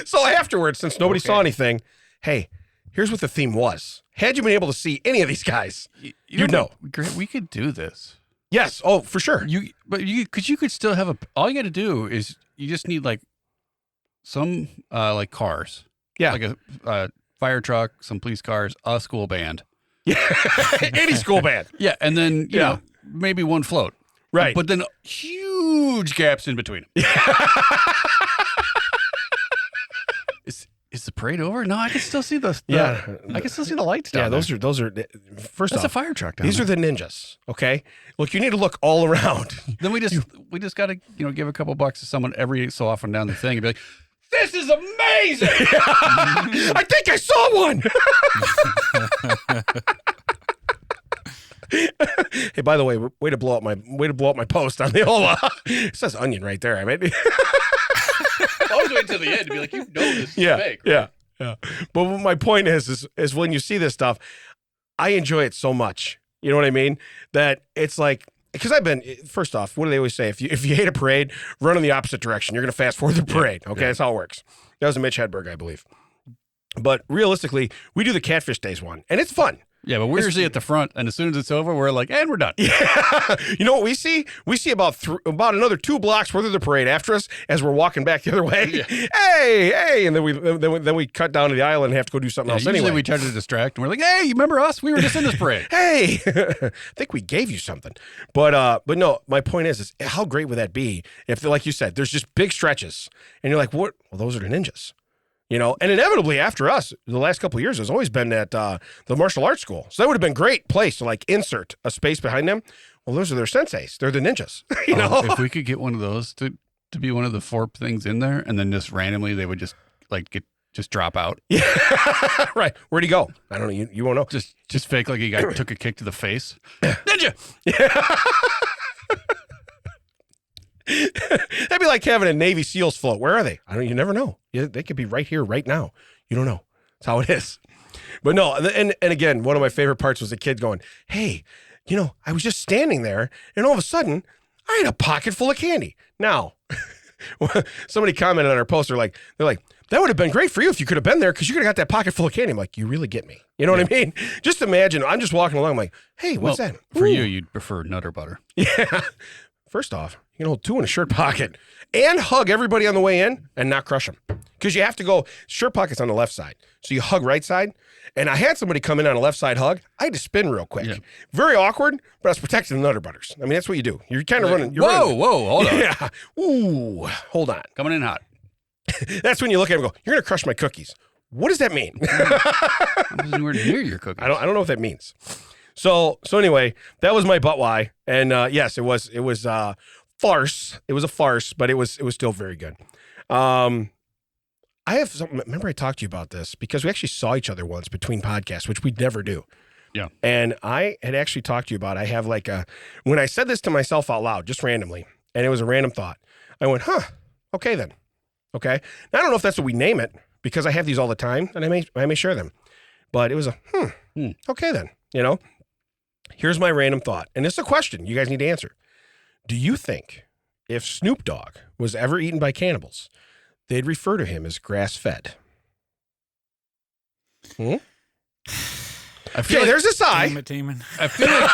so afterwards, since nobody saw anything, hey, here's what the theme was. Had you been able to see any of these guys, you'd know. We could do this. Yes. Oh, for sure. Because you could still have all you got to do is you just need like some like cars. Yeah. Like a fire truck, some police cars, a school band. Yeah. Any school band. Yeah. And then, you know, maybe one float. Right. But then huge gaps in between them. Is the parade over? No, I can still see the I can still see the lights down there. Those are first That's off, a fire truck down these there. are the ninjas, okay? Look, you need to look all around. Then we just got to, give a couple bucks to someone every so often down the thing and be like, this is amazing. I think I saw one. Hey, by the way, way to blow up my post on the old. It says onion right there. I mean, I was waiting till the end to be like, this is fake. Yeah. But what my point is when you see this stuff, I enjoy it so much. You know what I mean? That it's like, because first off, what do they always say? If you hate a parade, run in the opposite direction. You're going to fast forward the parade. Okay, that's how it works. That was a Mitch Hedberg, I believe. But realistically, we do the Catfish Days one, and it's fun. Yeah, but we're usually at the front, and as soon as it's over, we're like, and we're done. Yeah. You know what we see? We see about another 2 blocks worth of the parade after us as we're walking back the other way. Yeah. Hey, and then we cut down to the aisle and have to go do something else usually anyway. We try to distract, and we're like, hey, you remember us? We were just in this parade. Hey, I think we gave you something. But no, my point is how great would that be if, like you said, there's just big stretches, and you're like, what? Well, those are the ninjas. And inevitably after us, the last couple of years has always been at the martial arts school. So that would have been a great place to like insert a space behind them. Well, those are their senseis. They're the ninjas. You know, if we could get one of those to be one of the 4 things in there, and then just randomly they would just like just drop out. Yeah, right. Where'd he go? I don't know. You won't know. Just fake like he took a kick to the face. Ninja. Yeah. That'd be like having a Navy SEALs float. Where are they? You never know. They could be right here, right now. You don't know. That's how it is. But no, and again, one of my favorite parts was a kid going, hey, I was just standing there, and all of a sudden, I had a pocket full of candy. Now, somebody commented on our post, they're like, that would have been great for you if you could have been there because you could have got that pocket full of candy. I'm like, you really get me. You know what I mean? Just imagine, I'm just walking along, I'm like, hey, what's that? For you, you'd prefer Nutter Butter. Yeah. First off, you can hold 2 in a shirt pocket and hug everybody on the way in and not crush them. Because you have to go, shirt pocket's on the left side. So you hug right side. And I had somebody come in on a left side hug. I had to spin real quick. Yeah. Very awkward, but I was protecting the Nutter Butters. I mean, that's what you do. You're kind of running. Whoa, hold on. Yeah. Ooh, hold on. Coming in hot. That's when you look at him and go, you're going to crush my cookies. What does that mean? I wasn't anywhere near your cookies. I don't know what that means. So anyway, that was my butt why. And yes, it was farce. It was a farce, but it was still very good. I have something. Remember I talked to you about this because we actually saw each other once between podcasts, which we'd never do. Yeah. And I had actually talked to you about, I have like when I said this to myself out loud, just randomly, and it was a random thought, I went, okay then. Okay. Now, I don't know if that's what we name it because I have these all the time and I may share them, but it was okay then, you know. Here's my random thought, and it's a question you guys need to answer. Do you think if Snoop Dogg was ever eaten by cannibals, they'd refer to him as grass-fed? I feel like, there's a sigh. I feel like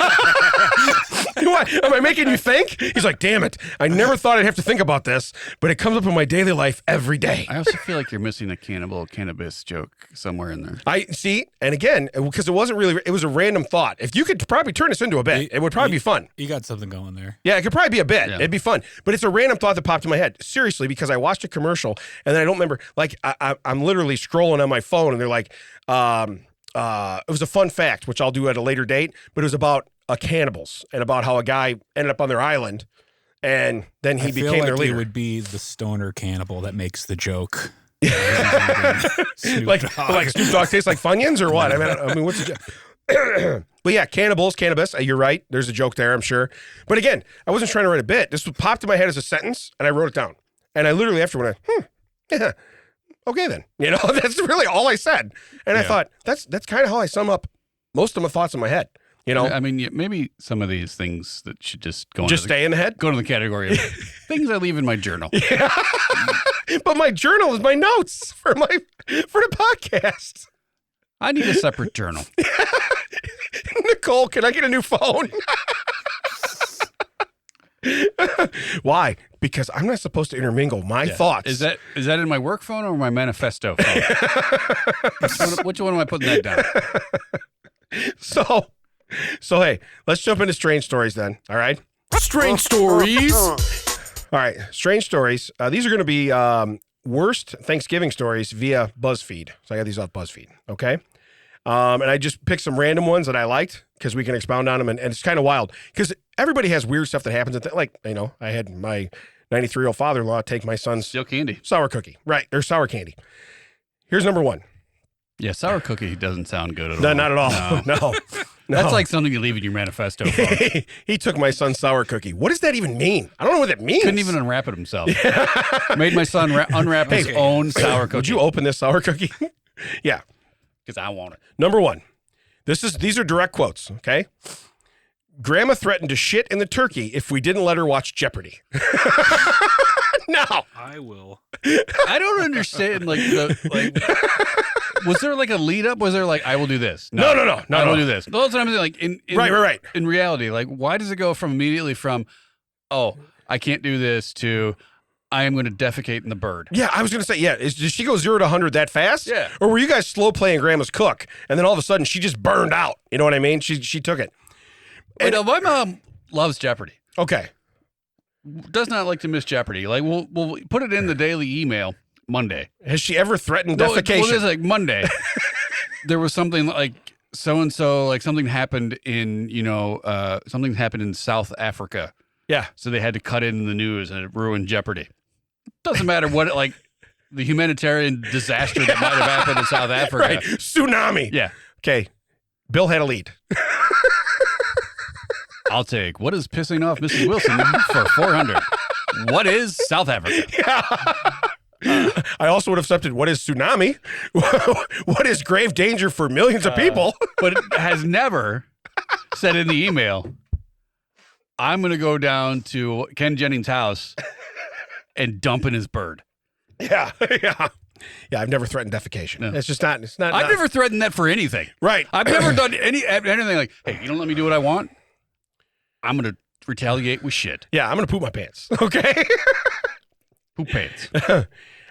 what? Am I making you think? He's like, damn it. I never thought I'd have to think about this, but it comes up in my daily life every day. I also feel like you're missing a cannabis joke somewhere in there. I see. And again, because it was a random thought. If you could probably turn this into a bit, it would probably be fun. You got something going there. Yeah, it could probably be a bit. Yeah. It'd be fun. But it's a random thought that popped in my head. Seriously, because I watched a commercial and then I don't remember, like I'm literally scrolling on my phone and they're like, it was a fun fact, which I'll do at a later date, but it was about cannibals and about how a guy ended up on their island and then he became their leader. It would be the stoner cannibal that makes the joke. like Snoop Dogg tastes like Funyuns or what? I mean, what's the joke? But yeah, cannibals, cannabis. You're right. There's a joke there, I'm sure. But again, I wasn't trying to write a bit. This popped in my head as a sentence and I wrote it down. And I literally after went, yeah. Okay, then. You know, that's really all I said. And I thought, that's kind of how I sum up most of my thoughts in my head. You know? I mean, maybe some of these things that should just go stay in the head? Go to the category of things I leave in my journal. Yeah. But my journal is my notes for the podcast. I need a separate journal. Nicole, can I get a new phone? Why? Because I'm not supposed to intermingle my thoughts. Is that in my work phone or my manifesto phone? Which one am I putting that down? So hey, let's jump into strange stories then. All right. Strange stories. All right. Strange stories. These are going to be worst Thanksgiving stories via BuzzFeed. So I got these off BuzzFeed. Okay. And I just picked some random ones that I liked because we can expound on them. And it's kind of wild because everybody has weird stuff that happens. Like, you know, I had my 93-year-old father-in-law take my son's steel candy. Sour cookie. Right. Or sour candy. Here's number one. Yeah, sour cookie doesn't sound good at all. No, not at all. No. That's like something you leave in your manifesto phone. He took my son's sour cookie. What does that even mean? I don't know what that means. Couldn't even unwrap it himself. Made my son unwrap his own sour cookie. Would you open this sour cookie? Yeah. Because I want it. Number one. These are direct quotes, okay? Grandma threatened to shit in the turkey if we didn't let her watch Jeopardy. No. I will. I don't understand, was there like a lead up? Was there like, I will do this? No. I will do this. That's what I'm saying. Like right. In reality, like, why does it go immediately from, oh, I can't do this to, I am going to defecate in the bird? Yeah, I was going to say, did she go 0 to 100 that fast? Yeah. Or were you guys slow playing Grandma's cook, and then all of a sudden she just burned out? You know what I mean? She took it. And my mom loves Jeopardy. Okay. Does not like to miss Jeopardy. Like, we'll put it in the daily email Monday. Has she ever threatened defecation? Well, it's like Monday. There was something like so-and-so, like something happened in, something happened in South Africa. Yeah. So they had to cut it in the news and it ruined Jeopardy. Doesn't matter what, like, the humanitarian disaster that might have happened in South Africa. Right. Tsunami. Yeah. Okay. Bill had a lead. I'll take, what is pissing off Mrs. Wilson for 400? What is South Africa? Yeah. I also would have accepted, what is tsunami? What is grave danger for millions of people? But it has never said in the email, I'm going to go down to Ken Jennings' house and dump in his bird. Yeah. Yeah, I've never threatened defecation. No. It's not. I've never threatened that for anything. Right. I've never done anything like, hey, you don't let me do what I want? I'm going to retaliate with shit. Yeah, I'm going to poop my pants. Okay? Poop pants. All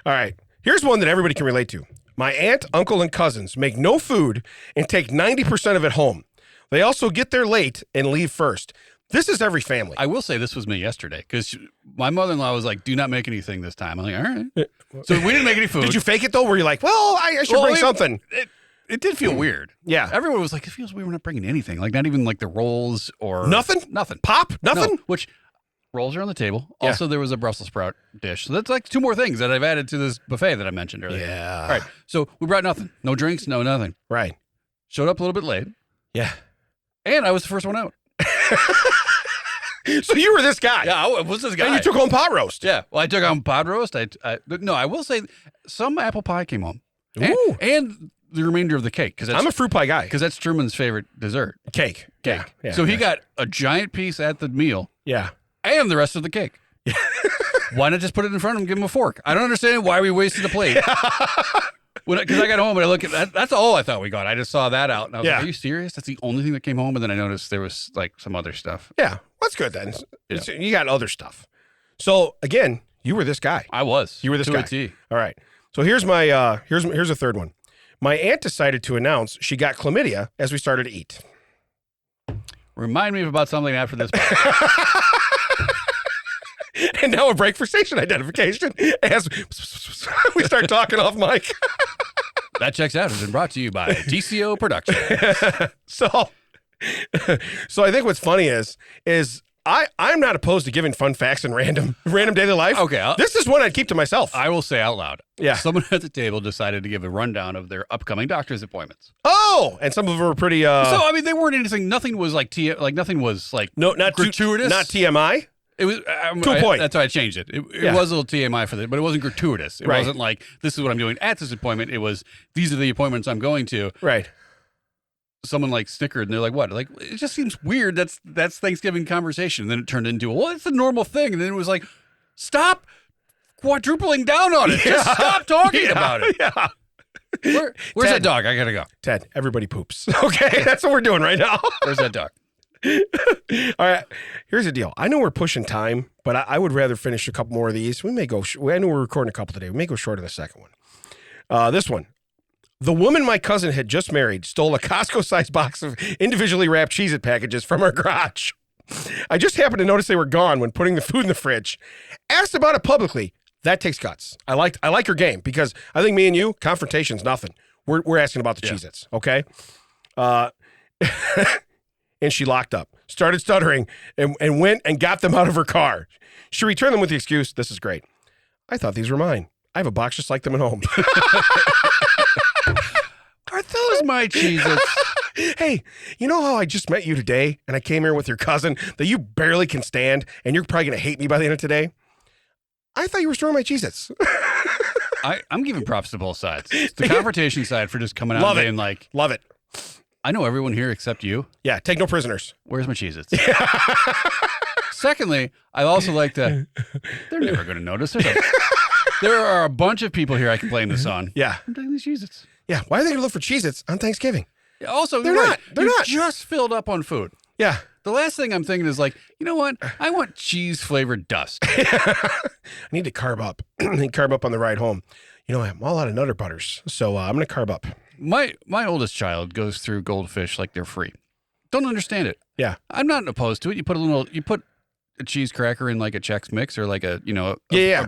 right. Here's one that everybody can relate to. My aunt, uncle, and cousins make no food and take 90% of it home. They also get there late and leave first. This is every family. I will say this was me yesterday because my mother-in-law was like, do not make anything this time. I'm like, all right. So we didn't make any food. Did you fake it, though? Were you like, well, I should bring something? it did feel weird. Yeah. Everyone was like, it feels weird. We're not bringing anything. Like, not even like the rolls or Nothing? Nothing. Pop? Nothing? No, which rolls are on the table. Also, there was a Brussels sprout dish. So that's like 2 more things that I've added to this buffet that I mentioned earlier. Yeah. All right. So we brought nothing. No drinks, no nothing. Right. Showed up a little bit late. Yeah. And I was the first one out. So you were this guy. Yeah, I was this guy. And you took home pot roast. Yeah. Well, I took home pot roast. No, I will say some apple pie came home. Ooh. And the remainder of the cake. I'm a fruit pie guy. Because that's Truman's favorite dessert. Cake. Yeah. So he got a giant piece at the meal. Yeah. And the rest of the cake. Why not just put it in front of him and give him a fork? I don't understand why we wasted a plate. Because I got home and I look at that. That's all I thought we got. I just saw that out. And I was like, are you serious? That's the only thing that came home? And then I noticed there was like some other stuff. Yeah. That's good then. You got other stuff. So again, you were this guy. I was. You were this guy. To a T. All right. So here's my here's a third one. My aunt decided to announce she got chlamydia as we started to eat. Remind me about something after this. And now a break for station identification as we start talking off mic. That checks out. Has been brought to you by TCO Production. So I think what's funny is I'm not opposed to giving fun facts in random daily life. Okay. This is one I'd keep to myself. I will say out loud. Yeah. Someone at the table decided to give a rundown of their upcoming doctor's appointments. Oh, and some of them were pretty. So I mean, they weren't anything. Nothing was like nothing was like not gratuitous. Not TMI. It was to a point. That's why I changed it. It was a little TMI for it, but it wasn't gratuitous. It wasn't like this is what I'm doing at this appointment. It was these are the appointments I'm going to. Right. Someone like snickered and they're like, what? Like, it just seems weird. That's Thanksgiving conversation. And then it turned into, well, it's a normal thing. And then it was like, stop quadrupling down on it. Just stop talking about it. Yeah. Where's that dog? I gotta go. Ted, everybody poops. Okay, that's what we're doing right now. Where's that dog? All right, here's the deal. I know we're pushing time, but I would rather finish a couple more of these. We may go, I know we're recording a couple today. We may go short of the second one. This one. The woman my cousin had just married stole a Costco-sized box of individually wrapped Cheez-It packages from our garage. I just happened to notice they were gone when putting the food in the fridge. Asked about it publicly. That takes guts. I like her game because I think me and you, confrontation's nothing. We're asking about the Cheez-Its, okay? And she locked up, started stuttering, and went and got them out of her car. She returned them with the excuse, this is great. I thought these were mine. I have a box just like them at home. Are those my Cheez-Its? Hey, you know how I just met you today and I came here with your cousin that you barely can stand and you're probably going to hate me by the end of today? I thought you were storing my Cheez-Its. I'm giving props to both sides. It's the confrontation side for just coming out and being like, love it. I know everyone here except you. Yeah, take no prisoners. Where's my Cheez-Its? Secondly, I also like that they're never going to notice it. There are a bunch of people here I can blame this on. Yeah. I'm taking these Cheez-Its. Yeah, why are they going to look for Cheez-Its on Thanksgiving? Also, they're not. They're you not. Just filled up on food. Yeah. The last thing I'm thinking is like, you know what? I want cheese-flavored dust. I need to carb up. I need to carb up on the ride home. You know, I'm all out of Nutter Butters, so I'm going to carb up. My oldest child goes through goldfish like they're free. Don't understand it. Yeah. I'm not opposed to it. You put a cheese cracker in like a Chex Mix or like a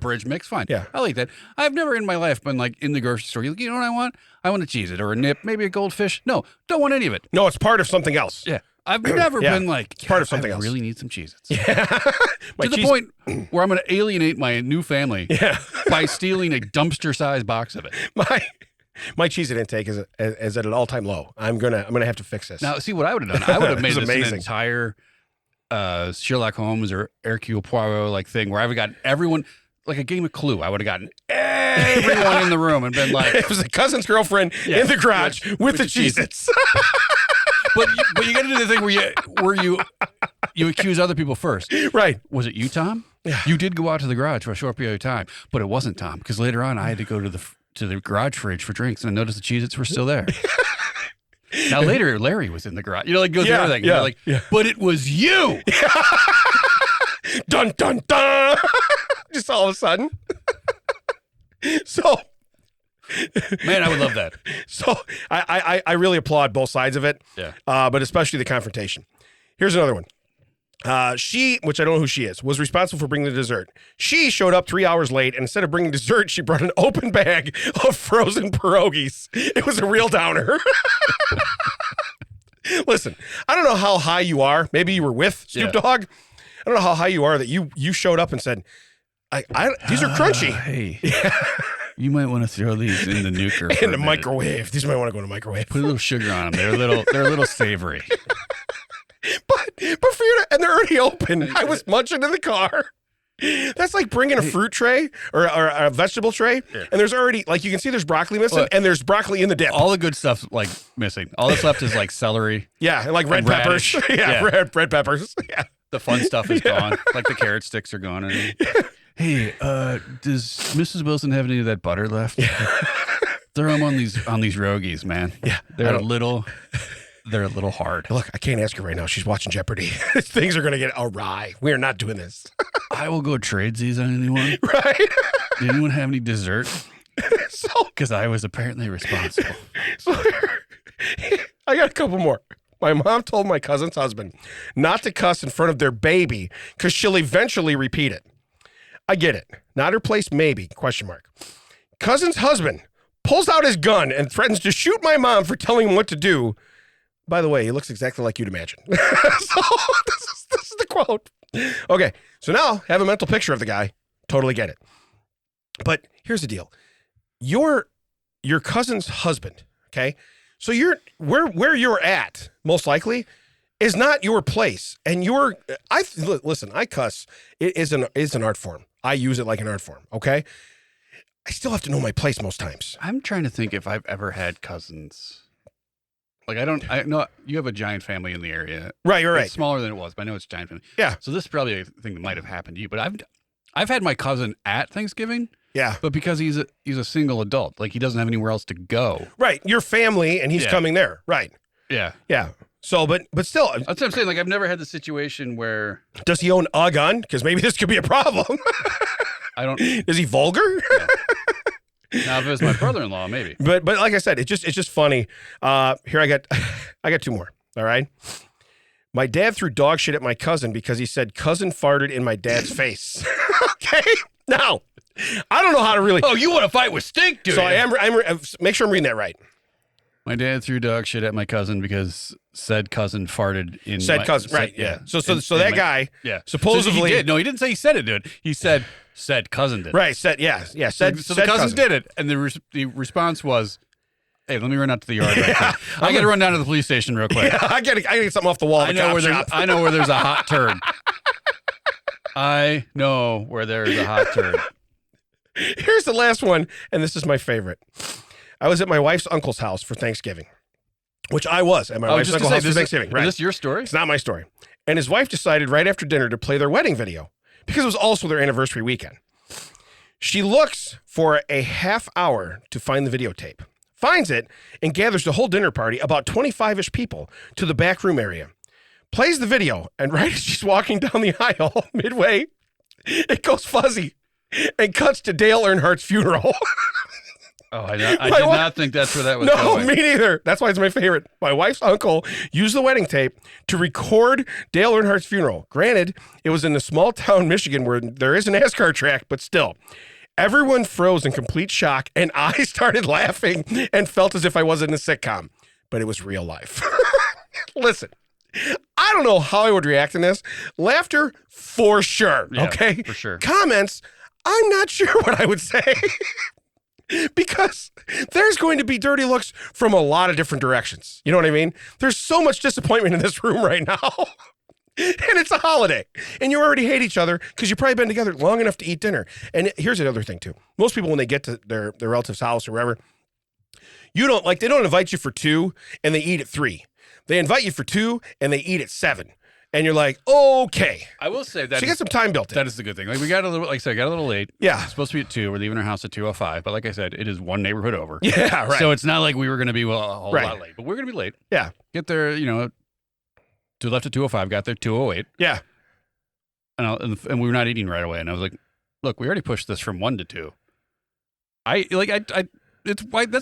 bridge mix. Fine. Yeah. I like that. I've never in my life been like in the grocery store. You know what I want? I want a Cheez-It or a Nip, maybe a goldfish. No, don't want any of it. No, it's part of something else. Yeah. I've never been like, it's part of something else. I really need some Cheez-Its. Yeah. To the point where I'm going to alienate my new family by stealing a dumpster-sized box of it. My Cheez-It intake is at an all-time low. I'm gonna have to fix this. Now, see what I would have done. I would have made this amazing. an entire Sherlock Holmes or Hercule Poirot like thing where I would have gotten everyone like a game of Clue. I would have gotten everyone in the room and been like, it was a cousin's girlfriend in the garage with the Cheez-Its. But you got to do the thing where you accuse other people first. Right. Was it you, Tom? Yeah. You did go out to the garage for a short period of time, but it wasn't Tom because later on I had to go to the garage fridge for drinks and I noticed the Cheez-Its were still there. Now later Larry was in the garage. You know, like go through everything. Yeah, like, but it was you. Dun dun dun. Just all of a sudden. So. Man, I would love that. So I really applaud both sides of it. Yeah. But especially the confrontation. Here's another one. She, which I don't know who she is, was responsible for bringing the dessert. She showed up 3 hours late, and instead of bringing dessert, she brought an open bag of frozen pierogies. It was a real downer. Listen, I don't know how high you are. Maybe you were with Snoop Dogg. I don't know how high you are that you showed up and said, these are crunchy. Hey, you might want to throw these in the nuker in the microwave. These might want to go in the microwave. Put a little sugar on them. They're a little savory. But for you to, and they're already open. I was munching in the car. That's like bringing a fruit tray or a vegetable tray, and there's already, like, you can see there's broccoli missing, and there's broccoli in the dip. All the good stuff, like, missing. All that's left is, like, celery. Yeah, and like red peppers. Yeah. Red peppers. Yeah. The fun stuff is gone. Like, the carrot sticks are gone. Hey, does Mrs. Wilson have any of that butter left? Throw them on these pierogies, man. Yeah. They're a little hard. Look, I can't ask her right now. She's watching Jeopardy. Things are going to get awry. We are not doing this. I will go trade these on anyone. Right? Did anyone have any dessert? So, because I was apparently responsible. So I got a couple more. My mom told my cousin's husband not to cuss in front of their baby because she'll eventually repeat it. I get it. Not her place, maybe, ? Cousin's husband pulls out his gun and threatens to shoot my mom for telling him what to do. By the way, he looks exactly like you'd imagine. So this is the quote. Okay, so now have a mental picture of the guy. Totally get it. But here's the deal. Your cousin's husband, okay? So where you're at, most likely, is not your place. And listen, I cuss. It is an art form. I use it like an art form, okay? I still have to know my place most times. I'm trying to think if I've ever had cousins. Like, I know you have a giant family in the area. Right, you're right. It's smaller than it was, but I know it's a giant family. Yeah. So this is probably a thing that might have happened to you. But I've had my cousin at Thanksgiving. Yeah. But because he's a single adult, like, he doesn't have anywhere else to go. Right. Your family, and he's coming there. Right. Yeah. Yeah. So, but still. That's what I'm saying. Like, I've never had the situation where. Does he own a gun? Because maybe this could be a problem. I don't. Is he vulgar? Yeah. Now, if it was my brother-in-law, maybe. But like I said, it's just funny. Here I got two more. All right. My dad threw dog shit at my cousin because he said cousin farted in my dad's face. Okay. Now, I don't know how to really. Oh, you want to fight with stink, dude? So I'm make sure I'm reading that right. My dad threw dog shit at my cousin because said cousin farted in. Cousin, right? Yeah. So that guy. Yeah. Supposedly. So he did. No, he didn't say he said it, dude. He said cousin did. Right. Said So the cousin did it, and the response was, "Hey, let me run out to the yard right quick. I got to run down to the police station real quick. Yeah, I gotta get something off the wall. I know where there's a hot turd. I know where there's a hot turd." Here's the last one, and this is my favorite. I was at my wife's uncle's house for Thanksgiving, which I was at my wife's uncle's house for Thanksgiving. Right. Is this your story? It's not my story. And his wife decided right after dinner to play their wedding video because it was also their anniversary weekend. She looks for a half hour to find the videotape, finds it, and gathers the whole dinner party, about 25-ish people, to the back room area. Plays the video, and right as she's walking down the aisle, midway, it goes fuzzy and cuts to Dale Earnhardt's funeral. Oh, I did not think that's where that was going. No, me neither. That's why it's my favorite. My wife's uncle used the wedding tape to record Dale Earnhardt's funeral. Granted, it was in a small town, Michigan, where there is a NASCAR track, but still. Everyone froze in complete shock, and I started laughing and felt as if I was in a sitcom. But it was real life. Listen, I don't know how I would react in this. Laughter, for sure. Yeah, okay? For sure. Comments, I'm not sure what I would say. Because there's going to be dirty looks from a lot of different directions. You know what I mean? There's so much disappointment in this room right now. And it's a holiday. And you already hate each other because you've probably been together long enough to eat dinner. And here's another thing, too. Most people, when they get to their relative's house or wherever, they don't invite you for 2 and they eat at 3. They invite you for 2 and they eat at 7. And you're like, okay. I will say that. So you got some time built in. That is the good thing. Like, we got a little, like I said, got a little late. Yeah. It's supposed to be at 2. We're leaving our house at 2:05. But like I said, it is one neighborhood over. Yeah, right. So it's not like we were going to be a whole lot late. But we're going to be late. Yeah. Get there, to left at 2:05. Got there 2:08. Yeah. And we were not eating right away. And I was like, look, we already pushed this from 1 to 2. That's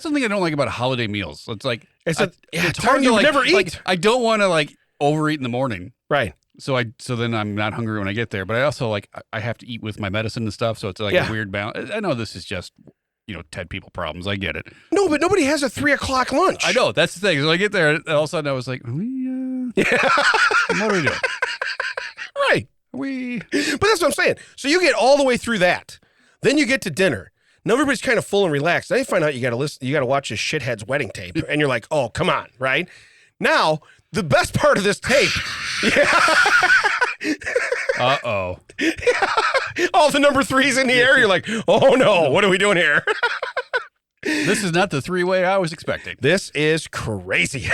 something I don't like about holiday meals. It's like, it's hard time you never eat. Like, I don't want to overeat in the morning. Right. So then I'm not hungry when I get there, but I also like I have to eat with my medicine and stuff, so it's like a weird balance. I know this is just Ted people problems. I get it. No, but nobody has a 3:00 lunch. I know, that's the thing. So I get there, and all of a sudden I was like, what are we doing? Right. But that's what I'm saying. So you get all the way through that, then you get to dinner. Now everybody's kind of full and relaxed. Then you find out you got to watch this shithead's wedding tape, and you're like, oh, come on, right? Now the best part of this tape. Uh-oh. All the number 3s in the air. You're like, oh no, what are we doing here? This is not the 3-way I was expecting. This is crazy.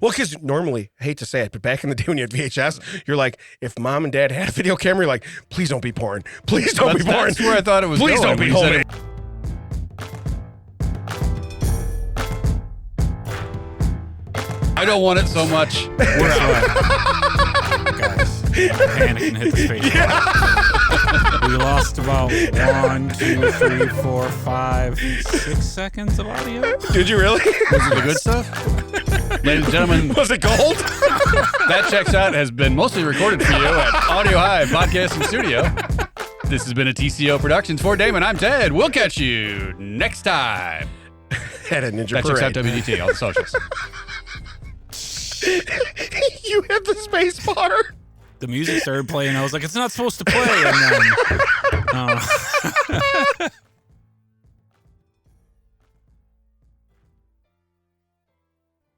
Because normally, I hate to say it, but back in the day when you had VHS, you're like, if mom and dad had a video camera, you're like, please don't be porn. Please don't be porn. That's where I thought it was Please going. don't be home. I don't want it so much. We're out. Guys, panic and hit the space bar. We lost about 1, 2, 3, 4, 5, 6 seconds of audio. Did you really? Was it the good stuff? Ladies and gentlemen. Was it gold? That Checks Out has been mostly recorded for you at Audio Hive Podcasting Studio. This has been a TCO Productions. For Damon, I'm Ted. We'll catch you next time. At a Ninja That Parade. Checks Out WDT, all the socials. You hit the space bar. The music started playing. I was like, it's not supposed to play. And then,